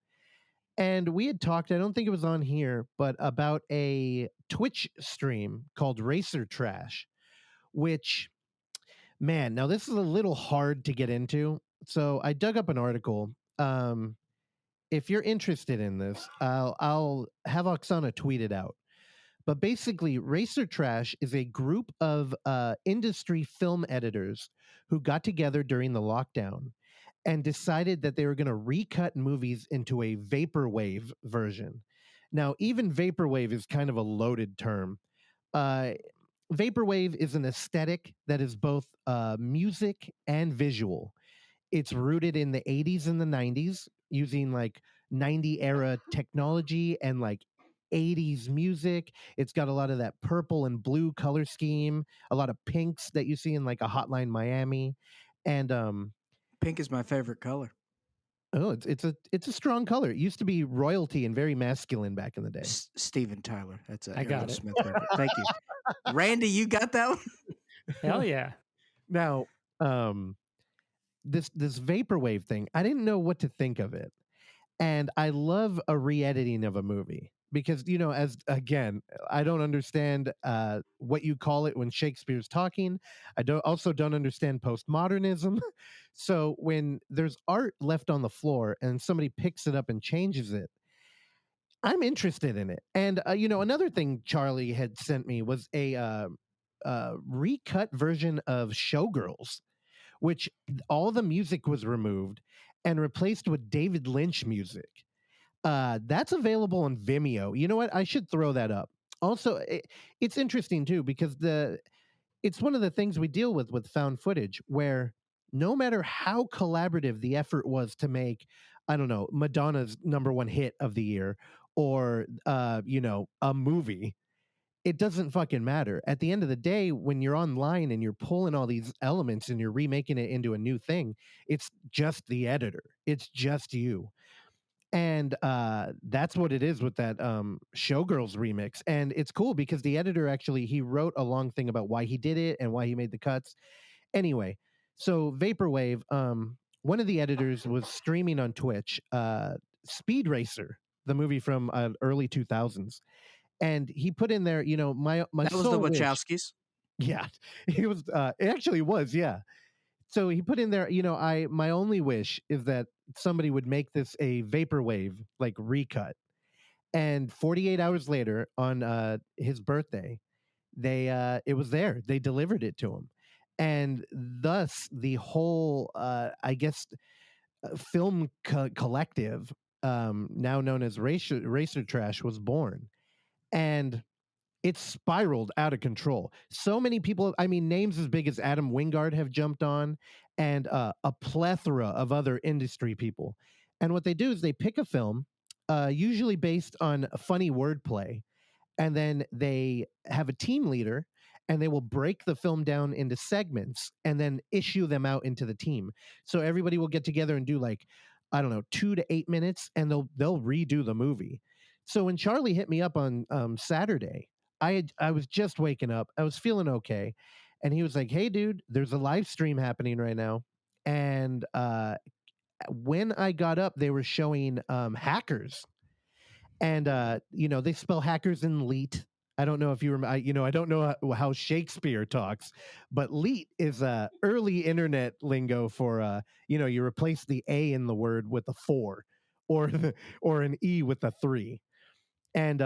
And we had talked, I don't think it was on here, but about a Twitch stream called Racer Trash, which, man, now this is a little hard to get into. So I dug up an article. If you're interested in this, I'll have Oksana tweet it out. But basically, Racer Trash is a group of industry film editors who got together during the lockdown and decided that they were going to recut movies into a vaporwave version. Now, even vaporwave is kind of a loaded term. Uh, Vaporwave is an aesthetic that is both music and visual. It's rooted in the 80s and the 90s using like 90 era technology and like 80s music. It's got a lot of that purple and blue color scheme, a lot of pinks that you see in like a Hotline Miami. And Pink is my favorite color. oh, it's a strong color. It used to be royalty and very masculine back in the day. Steven Tyler. That's a I got it. Aerosmith record. Thank you. Randy, you got that one? Hell yeah. Now, this vaporwave thing, I didn't know what to think of it. And I love a re-editing of a movie because, you know, as again, I don't understand what you call it when Shakespeare's talking. I don't understand postmodernism. So when there's art left on the floor and somebody picks it up and changes it, I'm interested in it. And you know, another thing Charlie had sent me was a recut version of Showgirls, which all the music was removed and replaced with David Lynch music. That's available on Vimeo. You know what? I should throw that up. Also, it's interesting too because it's one of the things we deal with found footage, where no matter how collaborative the effort was to make, I don't know, Madonna's #1 hit of the year or you know, a movie, it doesn't fucking matter. At the end of the day, when you're online and you're pulling all these elements and you're remaking it into a new thing, it's just the editor. It's just you. And that's what it is with that Showgirls remix. And it's cool because the editor actually, he wrote a long thing about why he did it and why he made the cuts. Anyway, so Vaporwave, one of the editors was streaming on Twitch, Speed Racer, the movie from early 2000s. And he put in there, you know, my That was the sole wish- Wachowskis. Yeah, he was. It actually was. Yeah. So he put in there, you know, my only wish is that somebody would make this a vaporwave like recut. And 48 hours later, on his birthday, it was there. They delivered it to him, and thus the whole, I guess, film collective, now known as Racer Trash, was born. And it's spiraled out of control. So many people, I mean, names as big as Adam Wingard have jumped on, and a plethora of other industry people. And what they do is they pick a film, usually based on funny wordplay, and then they have a team leader, and they will break the film down into segments and then issue them out into the team. So everybody will get together and do like, I don't know, 2 to 8 minutes, and they'll redo the movie. So when Charlie hit me up on Saturday, I was just waking up. I was feeling okay. And he was like, "Hey, dude, there's a live stream happening right now." And when I got up, they were showing Hackers. And, you know, they spell hackers in leet. I don't know if you remember, you know, I don't know how Shakespeare talks, but leet is early internet lingo for, you know, you replace the A in the word with a 4 or or an E with a 3. And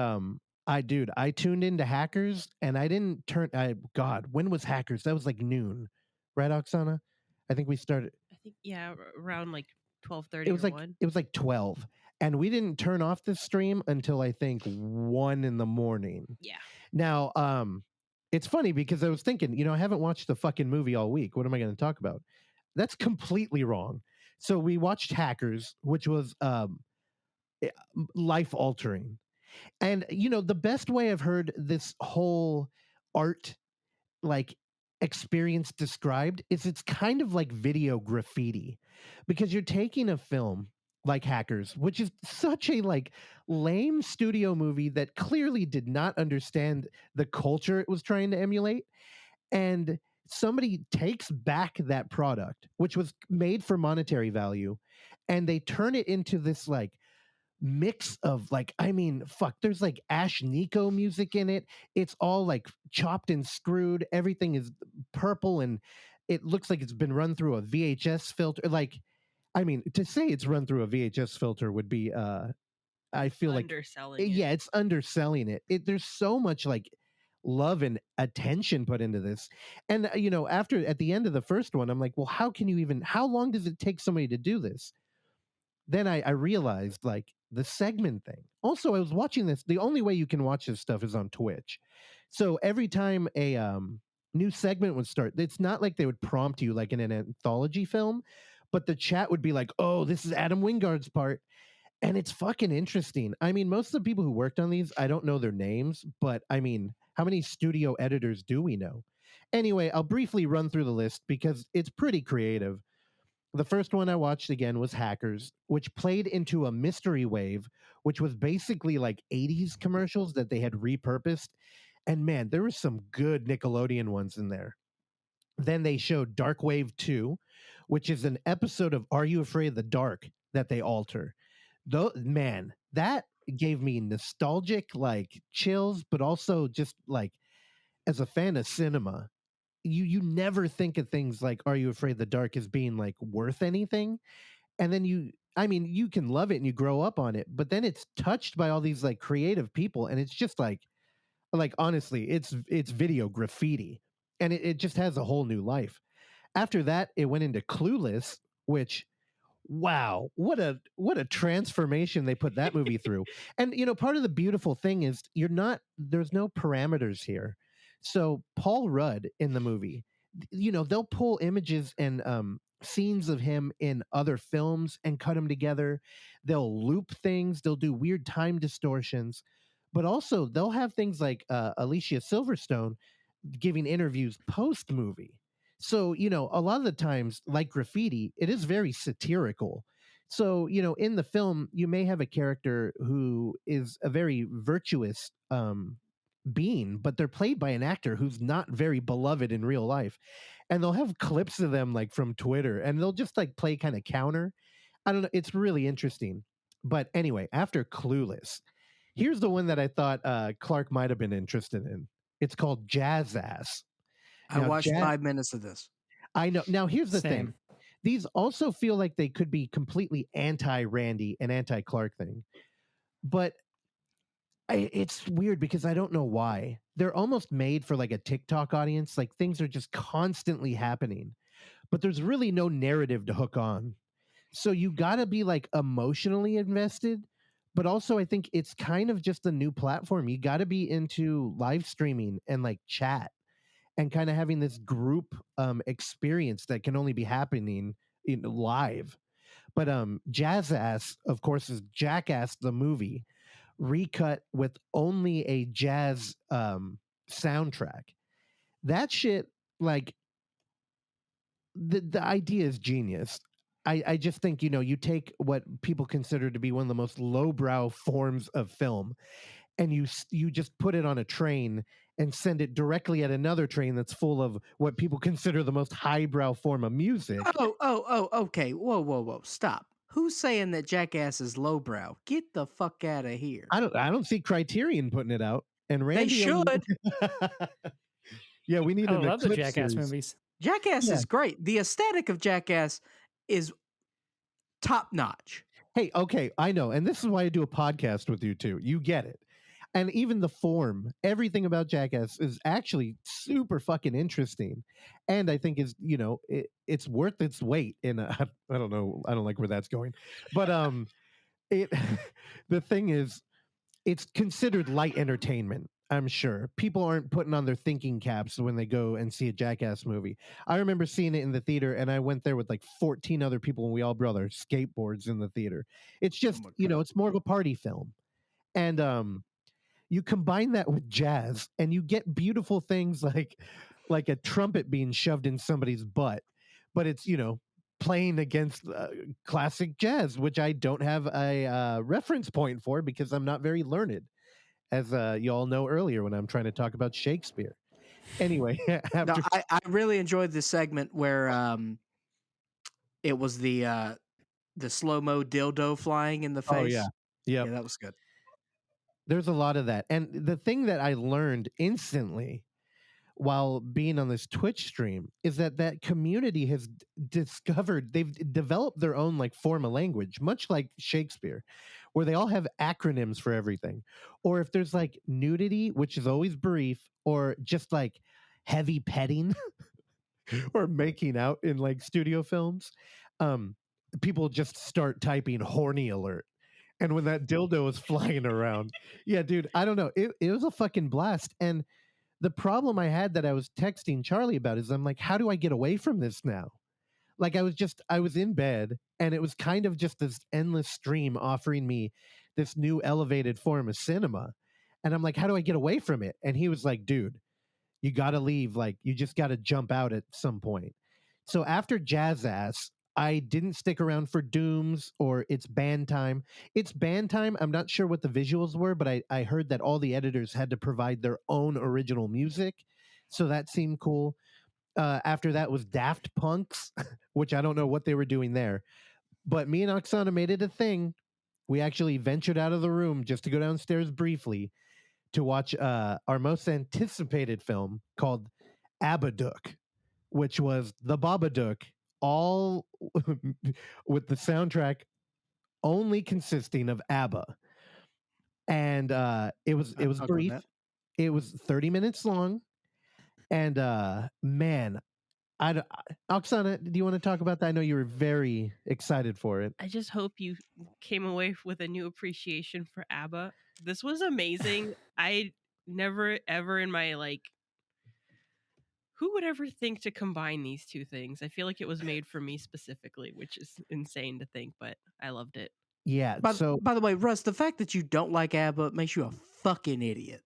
I tuned into Hackers, and I didn't God, when was Hackers? That was like noon, right, Oksana? I think we started. I think around like 12:30 or 1. It was like 12, and we didn't turn off the stream until I think 1 in the morning. Yeah. Now, it's funny because I was thinking, you know, I haven't watched the fucking movie all week. What am I going to talk about? That's completely wrong. So we watched Hackers, which was life altering. And, you know, the best way I've heard this whole art like experience described is it's kind of like video graffiti, because you're taking a film like Hackers, which is such a like lame studio movie that clearly did not understand the culture it was trying to emulate, and somebody takes back that product, which was made for monetary value, and they turn it into this like mix of like, I mean, fuck, there's like Ash Nico music in it. It's all like chopped and screwed. Everything is purple, and it looks like it's been run through a VHS filter. Like, I mean, to say it's run through a VHS filter would be I feel like underselling it. yeah, it's underselling it. There's so much like love and attention put into this. And after at the end of the first one, I'm like, well, how long does it take somebody to do this? Then I realized like the segment thing. Also, I was watching this. The only way you can watch this stuff is on Twitch. So every time a new segment would start, it's not like they would prompt you like in an anthology film, but the chat would be like, "Oh, this is Adam Wingard's part." And it's fucking interesting. I mean, most of the people who worked on these, I don't know their names, but I mean, how many studio editors do we know? Anyway, I'll briefly run through the list because it's pretty creative. The first one I watched again was Hackers, which played into a mystery wave, which was basically like 80s commercials that they had repurposed. And man, there were some good Nickelodeon ones in there. Then they showed Dark Wave 2, which is an episode of Are You Afraid of the Dark that they alter. Though, man, that gave me nostalgic like chills, but also just like as a fan of cinema, you never think of things like Are You Afraid of the Dark as being like worth anything. And then you can love it and you grow up on it, but then it's touched by all these like creative people and it's just like honestly, it's video graffiti and it just has a whole new life. After that, it went into Clueless, which wow, what a transformation they put that movie through. And part of the beautiful thing is there's no parameters here. So Paul Rudd in the movie, they'll pull images and scenes of him in other films and cut them together. They'll loop things, they'll do weird time distortions, but also they'll have things like Alicia Silverstone giving interviews post movie. So, a lot of the times, like graffiti, it is very satirical. So, in the film, you may have a character who is a very virtuous being, but they're played by an actor who's not very beloved in real life. And they'll have clips of them like from Twitter and they'll just like play kind of counter. I don't know. It's really interesting. But anyway, after Clueless, here's the one that I thought Clark might have been interested in. It's called Jazz Ass. I watched 5 minutes of this. I know. Now, here's the Same. thing. These also feel like they could be completely anti-Randy and anti-Clark thing. But it's weird because I don't know why. They're almost made for like a TikTok audience. Like things are just constantly happening. But there's really no narrative to hook on. So you got to be like emotionally invested. But also I think it's kind of just a new platform. You got to be into live streaming and like chat. And kind of having this group experience that can only be happening in live. But Jazz Ass, of course, is Jackass the movie, recut with only a jazz soundtrack. That shit, like, the idea is genius. I just think, you take what people consider to be one of the most lowbrow forms of film and you just put it on a train and send it directly at another train that's full of what people consider the most highbrow form of music. Oh, okay. Whoa. Stop. Who's saying that Jackass is lowbrow? Get the fuck out of here. I don't see Criterion putting it out. And Randy, They should. Yeah, we need I an love the Eclipse Jackass series. movies. Jackass is great. The aesthetic of Jackass is top notch. Hey, okay, I know. And this is why I do a podcast with you two. You get it. And even the form, everything about Jackass is actually super fucking interesting. And I think is, it's worth its weight in I don't know. I don't like where that's going. But the thing is, it's considered light entertainment. I'm sure people aren't putting on their thinking caps when they go and see a Jackass movie. I remember seeing it in the theater and I went there with like 14 other people and we all brought our skateboards in the theater. It's just, it's more of a party film. And you combine that with jazz and you get beautiful things like a trumpet being shoved in somebody's butt, but it's, playing against classic jazz, which I don't have a reference point for because I'm not very learned, as you all know earlier when I'm trying to talk about Shakespeare. Anyway, No, I really enjoyed this segment where it was the slow-mo dildo flying in the face. Oh, yeah. Yeah, that was good. There's a lot of that. And the thing that I learned instantly while being on this Twitch stream is that community has they've developed their own like form of language, much like Shakespeare, where they all have acronyms for everything. Or if there's like nudity, which is always brief, or just like heavy petting or making out in like studio films, um, people just start typing horny alert. And when that dildo is flying around, yeah, dude, I don't know. It was a fucking blast. And the problem I had that I was texting Charlie about is I'm like, how do I get away from this now? Like I was in bed and it was kind of just this endless stream offering me this new elevated form of cinema. And I'm like, how do I get away from it? And he was like, dude, you got to leave. Like, you just got to jump out at some point. So after Jazz Ass, I didn't stick around for Dooms or It's Band Time. It's Band Time. I'm not sure what the visuals were, but I heard that all the editors had to provide their own original music. So that seemed cool. After that was Daft Punks, which I don't know what they were doing there. But me and Oksana made it a thing. We actually ventured out of the room just to go downstairs briefly to watch our most anticipated film called Abbadook, which was the Babadook, all with the soundtrack only consisting of ABBA. And it was I'll go with brief. that. It was 30 minutes long. And man, Oksana, do you want to talk about that? I know you were very excited for it. I just hope you came away with a new appreciation for ABBA. This was amazing. I never ever in my who would ever think to combine these two things? I feel like it was made for me specifically, which is insane to think, but I loved it. Yeah. By the way, Russ, the fact that you don't like ABBA makes you a fucking idiot.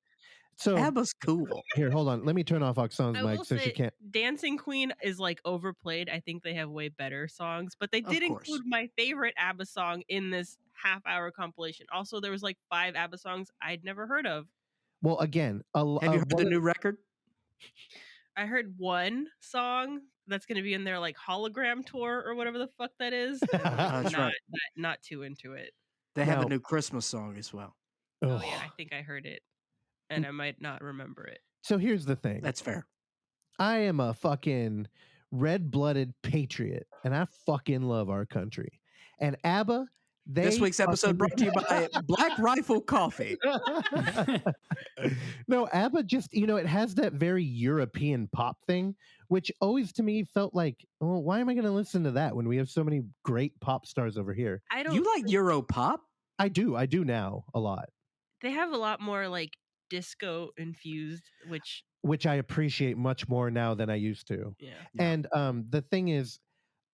So ABBA's cool. here, hold on. Let me turn off Oksana's I mic will so she say can't. Dancing Queen is overplayed. I think they have way better songs, but they Of did course. include my favorite ABBA song in this half-hour compilation. Also, there was 5 ABBA songs I'd never heard of. Well, again, Have you heard the new record? I heard one song that's going to be in their hologram tour or whatever the fuck that is. And That's right. Not too into it. They have Now- a new Christmas song as well. Oh yeah, I think I heard it, and I might not remember it. So here's the thing. That's fair. I am a fucking red-blooded patriot, and I fucking love our country. And ABBA, This week's episode brought to you by Black Rifle Coffee. No, ABBA just, it has that very European pop thing, which always to me felt like, oh, why am I going to listen to that when we have so many great pop stars over here? I don't. You like Euro pop? I do now a lot, They have a lot more disco infused, which I appreciate much more now than I used to. yeah. And the thing is,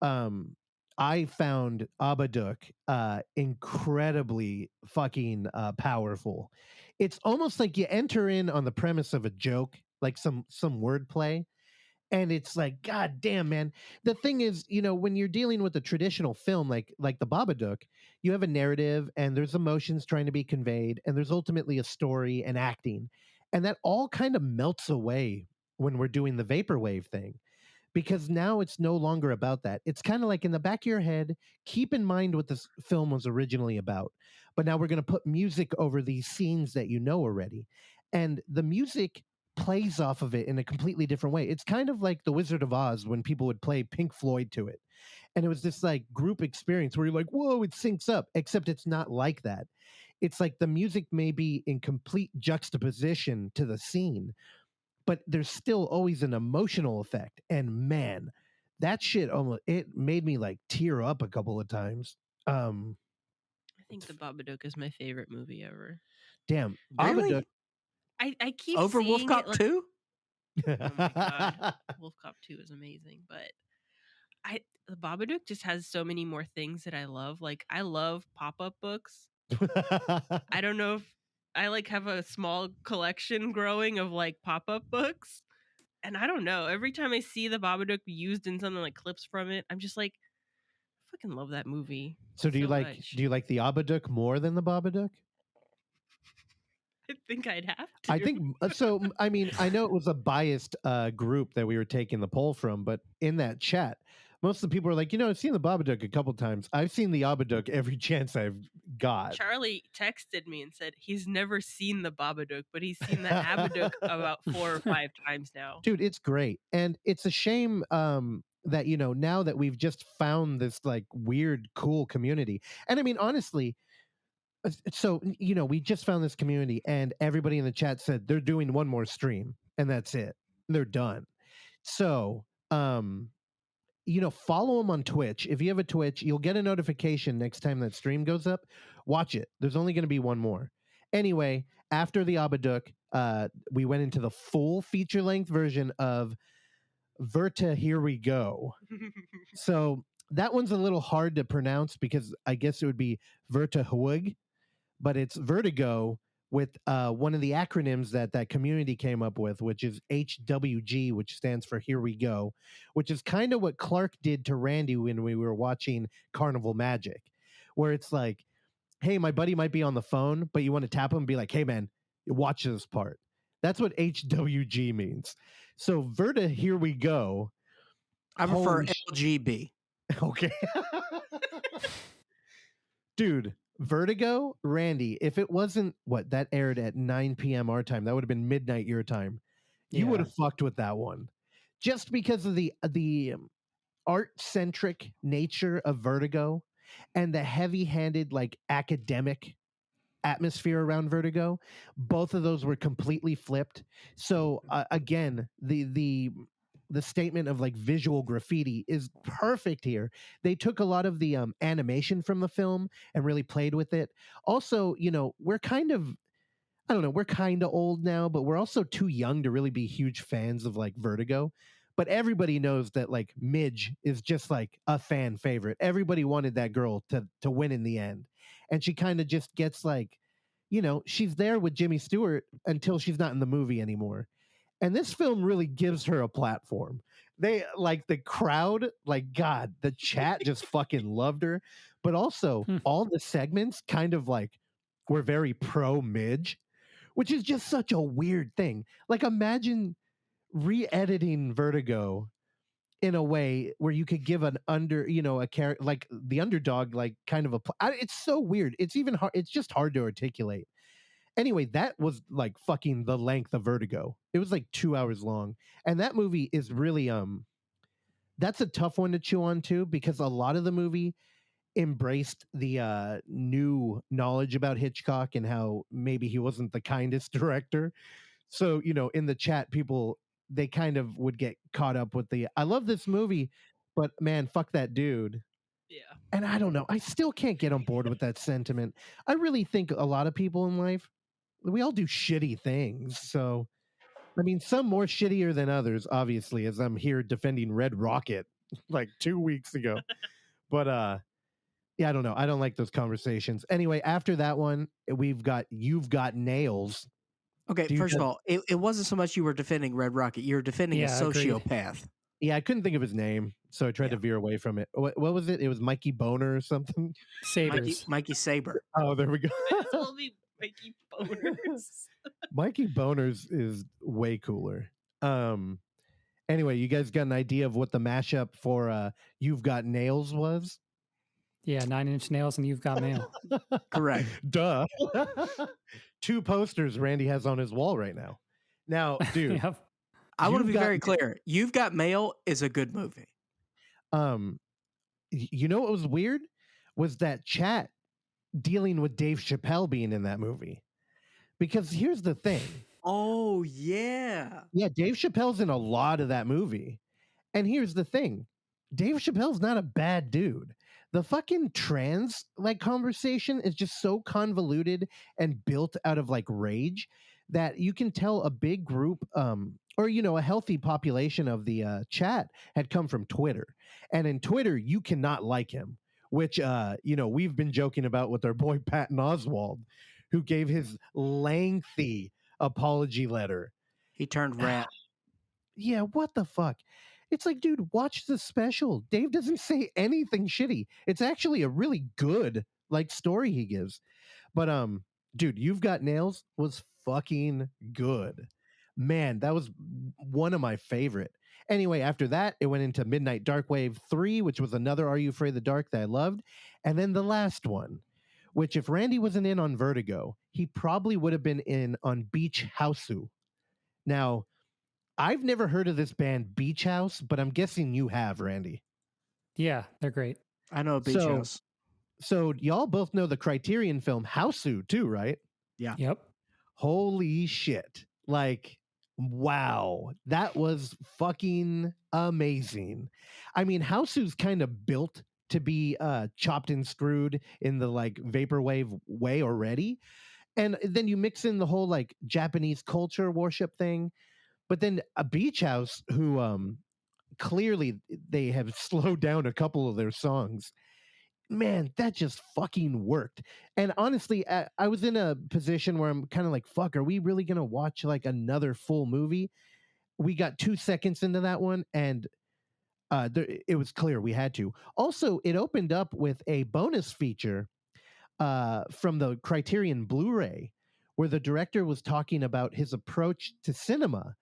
I found Babadook incredibly fucking powerful. It's almost like you enter in on the premise of a joke, like some wordplay, and it's like, God damn, man. The thing is, when you're dealing with a traditional film like the Babadook, you have a narrative and there's emotions trying to be conveyed, and there's ultimately a story and acting, and that all kind of melts away when we're doing the vaporwave thing. Because now it's no longer about that. It's kind of like in the back of your head, keep in mind what this film was originally about. But now we're going to put music over these scenes that you know already. And the music plays off of it in a completely different way. It's kind of like The Wizard of Oz when people would play Pink Floyd to it. And it was this group experience where you're like, whoa, it syncs up, except it's not like that. It's like the music may be in complete juxtaposition to the scene, but there's still always an emotional effect. And man, that shit it made me tear up a couple of times. I think the Babadook is my favorite movie ever. Damn. Really? Babadook. I keep Over seeing Wolf Cop it, 2? Oh my god, Wolf Cop 2 is amazing, but the Babadook just has so many more things that I love. I love pop-up books. I don't know if I have a small collection growing of pop-up books, and I don't know. Every time I see the Babadook used in something clips from it, I'm just I fucking love that movie. So do you much. do you like the Abadook more than the Babadook? I think I'd have to. I think so. I mean, I know it was a biased group that we were taking the poll from, but in that chat, most of the people are like, I've seen the Babadook a couple times. I've seen the Abadook every chance I've got. Charlie texted me and said he's never seen the Babadook, but he's seen the Abbadook about 4 or 5 times now. Dude, it's great. And it's a shame that, now that we've just found this weird, cool community. And I mean, honestly, So, we just found this community and everybody in the chat said they're doing one more stream and that's it. They're done. So, follow them on Twitch. If you have a Twitch, you'll get a notification next time that stream goes up. Watch it. There's only going to be one more. Anyway, after the Abadook, we went into the full feature-length version of vertihwg. So that one's a little hard to pronounce because I guess it would be vertihwg, but it's vertigo with one of the acronyms that community came up with, which is HWG, which stands for Here We Go, which is kind of what Clark did to Randy when we were watching Carnival Magic, where it's like, hey, my buddy might be on the phone, but you want to tap him and be like, hey, man, watch this part. That's what HWG means. So Verta, Here We Go. I prefer LGB. Okay. Dude, Vertigo, Randy, if it wasn't that aired at 9 p.m. our time, that would have been midnight your time. You would have fucked with that one. Just because of the art-centric nature of Vertigo and the heavy-handed, like, academic atmosphere around Vertigo, both of those were completely flipped. So again, the statement of like visual graffiti is perfect here. They took a lot of the animation from the film and really played with it. Also, we're kind of, I don't know, we're kind of old now, but we're also too young to really be huge fans of like Vertigo. But everybody knows that like Midge is just like a fan favorite. Everybody wanted that girl to win in the end. And she kind of just gets like, she's there with Jimmy Stewart until she's not in the movie anymore. And this film really gives her a platform. They like the crowd, like God, the chat just fucking loved her. But also all the segments kind of like were very pro Midge, which is just such a weird thing. Like imagine re-editing Vertigo in a way where you could give a character like the underdog, like kind of it's so weird. It's even hard. It's just hard to articulate. Anyway, that was like fucking the length of Vertigo. It was like 2 hours long. And that movie is really, that's a tough one to chew on too, because a lot of the movie embraced the new knowledge about Hitchcock and how maybe he wasn't the kindest director. So, in the chat, people, they kind of would get caught up with I love this movie, but man, fuck that dude. Yeah. And I don't know. I still can't get on board with that sentiment. I really think a lot of people in life, we all do shitty things. So, I mean, some more shittier than others, obviously, as I'm here defending Red Rocket like 2 weeks ago. But, yeah, I don't know. I don't like those conversations. Anyway, after that one, we've got You've Got Nails. Okay, first of all, it wasn't so much you were defending Red Rocket. You were defending a sociopath. Yeah, I couldn't think of his name, so I tried to veer away from it. What was it? It was Mikey Boner or something? Sabers. Mikey Saber. Oh, there we go. Might as well be Mikey Boners. Mikey Boners is way cooler. Anyway, you guys got an idea of what the mashup for You've Got Nails was? Yeah, 9 Inch Nails and You've Got Mail. Correct. Duh. 2 posters Randy has on his wall right now. Now, dude. Yep. I want to be very clear. You've Got Mail is a good movie. You know what was weird? Was that chat dealing with Dave Chappelle being in that movie. Because here's the thing. Oh, yeah. Yeah, Dave Chappelle's in a lot of that movie. And here's the thing. Dave Chappelle's not a bad dude. The fucking trans conversation is just so convoluted and built out of rage that you can tell a big group or a healthy population of the chat had come from Twitter. And in Twitter, you cannot like him, which we've been joking about with our boy Patton Oswalt, who gave his lengthy apology letter. He turned rat. Yeah, what the fuck? It's like, dude, watch the special. Dave doesn't say anything shitty. It's actually a really good story he gives. But dude, You've Got Nails was fucking good. Man, that was one of my favorite. Anyway, after that, it went into Midnight Darkwave 3, which was another Are You Afraid of the Dark that I loved. And then the last one, which if Randy wasn't in on Vertigo, he probably would have been in on Beach Houseu. Now, I've never heard of this band Beach House, but I'm guessing you have, Randy. Yeah, they're great. I know a Beach House. So y'all both know the Criterion film Houseu too, right? Yep. Holy shit. Like, wow. That was fucking amazing. I mean, Houseu's kind of built to be chopped and screwed in the like vaporwave way already. And then you mix in the whole like Japanese culture worship thing. But then a Beach House, who clearly they have slowed down a couple of their songs. Man, that just fucking worked. And honestly, I was in a position where I'm kind of like, fuck, are we really going to watch like another full movie? We got 2 seconds into that one, and it was clear we had to. Also, it opened up with a bonus feature from the Criterion Blu-ray where the director was talking about his approach to cinema.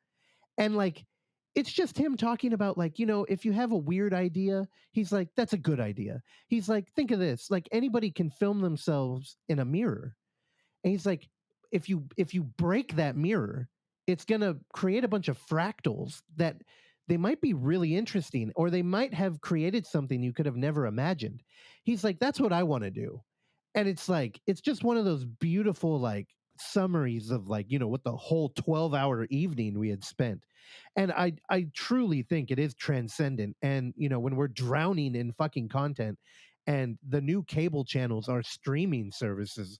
And like, it's just him talking about like, if you have a weird idea, he's like, that's a good idea. He's like, think of this, like anybody can film themselves in a mirror. And he's like, if you break that mirror, it's going to create a bunch of fractals that they might be really interesting, or they might have created something you could have never imagined. He's like, that's what I want to do. And it's like, it's just one of those beautiful like summaries of like, what the whole 12-hour evening we had spent. And I truly think it is transcendent. And when we're drowning in fucking content and the new cable channels are streaming services,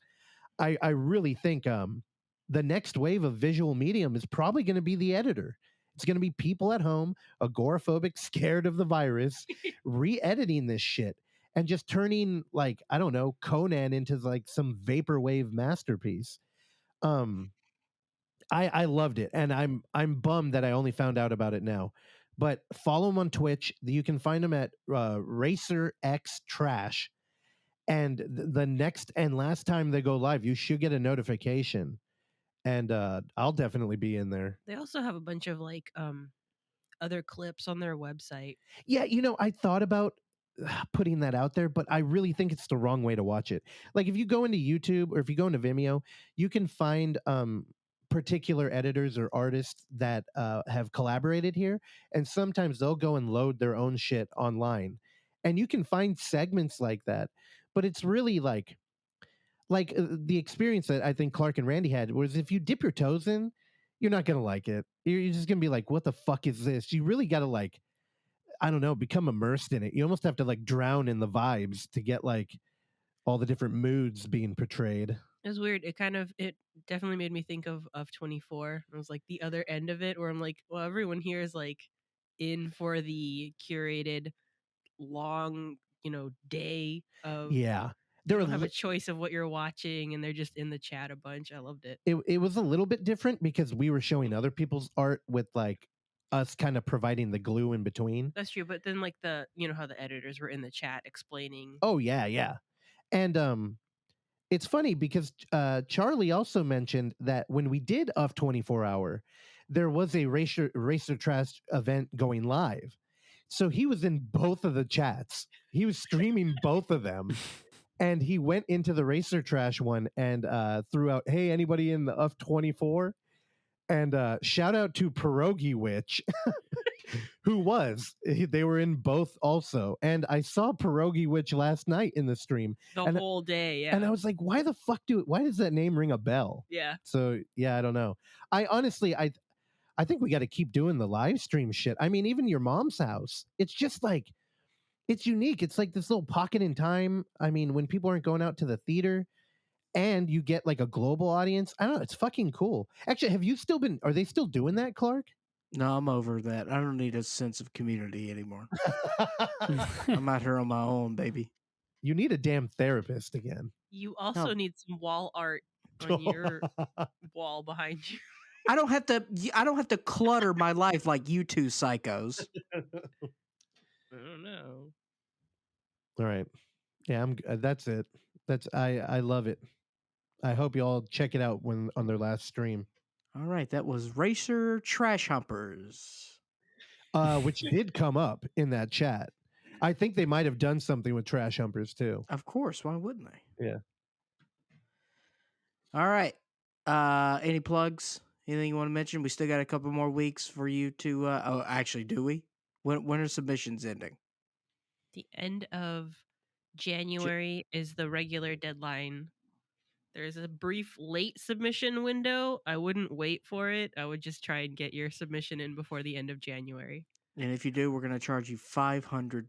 I really think the next wave of visual medium is probably going to be the editor. It's going to be people at home, agoraphobic, scared of the virus, re-editing this shit and just turning like, I don't know, Conan into like some vaporwave masterpiece. I loved it, and I'm bummed that I only found out about it now. But follow him on Twitch. You can find him at Racer X Trash. And the next and last time they go live, you should get a notification. And I'll definitely be in there. They also have a bunch of like other clips on their website. Yeah, I thought about putting that out there, but I really think it's the wrong way to watch it. Like if you go into YouTube or if you go into Vimeo, you can find particular editors or artists that have collaborated here, and sometimes they'll go and load their own shit online, and you can find segments like that. But it's really like the experience that I think Clark and Randy had was, if you dip your toes in, you're not gonna like it. You're just gonna be like, what the fuck is this? You really gotta like, I don't know, become immersed in it. You almost have to like drown in the vibes to get like all the different moods being portrayed. It was weird. It definitely made me think of 24. It was like the other end of it where I'm like, well, everyone here is like in for the curated long, day of Yeah. They don't have a choice of what you're watching, and they're just in the chat a bunch. I loved it. It was a little bit different because we were showing other people's art with like us kind of providing the glue in between. That's true, but then like how the editors were in the chat explaining. Oh yeah. And it's funny because Charlie also mentioned that when we did Off 24 Hour, there was a Racer Trash event going live. So he was in both of the chats. He was streaming both of them. And he went into the Racer Trash one and threw out, hey, anybody in the Uff 24? And shout out to Pierogi Witch, who they were in both also. And I saw Pierogi Witch last night in the stream. The whole day, yeah. And I was like, why does that name ring a bell? Yeah. So, yeah, I don't know. I honestly, I think we got to keep doing the live stream shit. I mean, even your mom's house, it's just like, it's unique. It's like this little pocket in time. I mean, when people aren't going out to the theater and you get like a global audience, I don't know. It's fucking cool. Actually, are they still doing that, Clark? No, I'm over that. I don't need a sense of community anymore. I'm out here on my own, baby. You need a damn therapist again. You also need some wall art on your wall behind you. I don't have to clutter my life like you two psychos. I don't know. All right. Yeah, that's it. I love it. I hope you all check it out on their last stream. All right, that was Racer Trash Humpers. Which did come up in that chat. I think they might have done something with Trash Humpers too. Of course, why wouldn't they? Yeah. All right. Any plugs? Anything you want to mention? We still got a couple more weeks for you to actually, do we? When are submissions ending? The end of January is the regular deadline. There's a brief late submission window. I wouldn't wait for it. I would just try and get your submission in before the end of January. And if you do, we're going to charge you $500.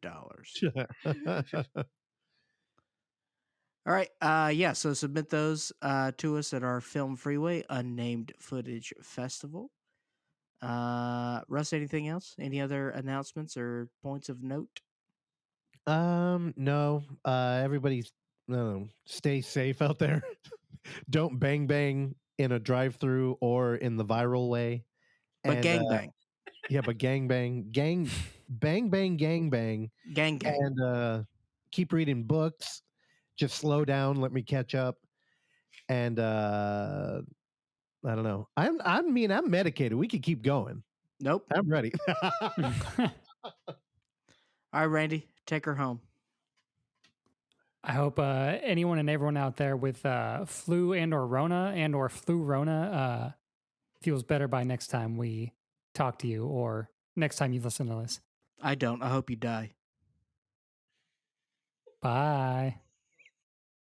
All right. Yeah. So submit those to us at our Film Freeway Unnamed Footage Festival. Russ, anything else? Any other announcements or points of note? No. Everybody's stay safe out there. Don't bang bang in a drive-through or in the viral way. But gangbang. Yeah, but bang bang, gang bang, gang. And keep reading books. Just slow down, let me catch up. And I don't know. I'm medicated. We could keep going. Nope. I'm ready. All right, Randy, take her home. I hope anyone and everyone out there with flu and or Rona and or flu Rona feels better by next time we talk to you or next time you listen to this. I don't. I hope you die. Bye.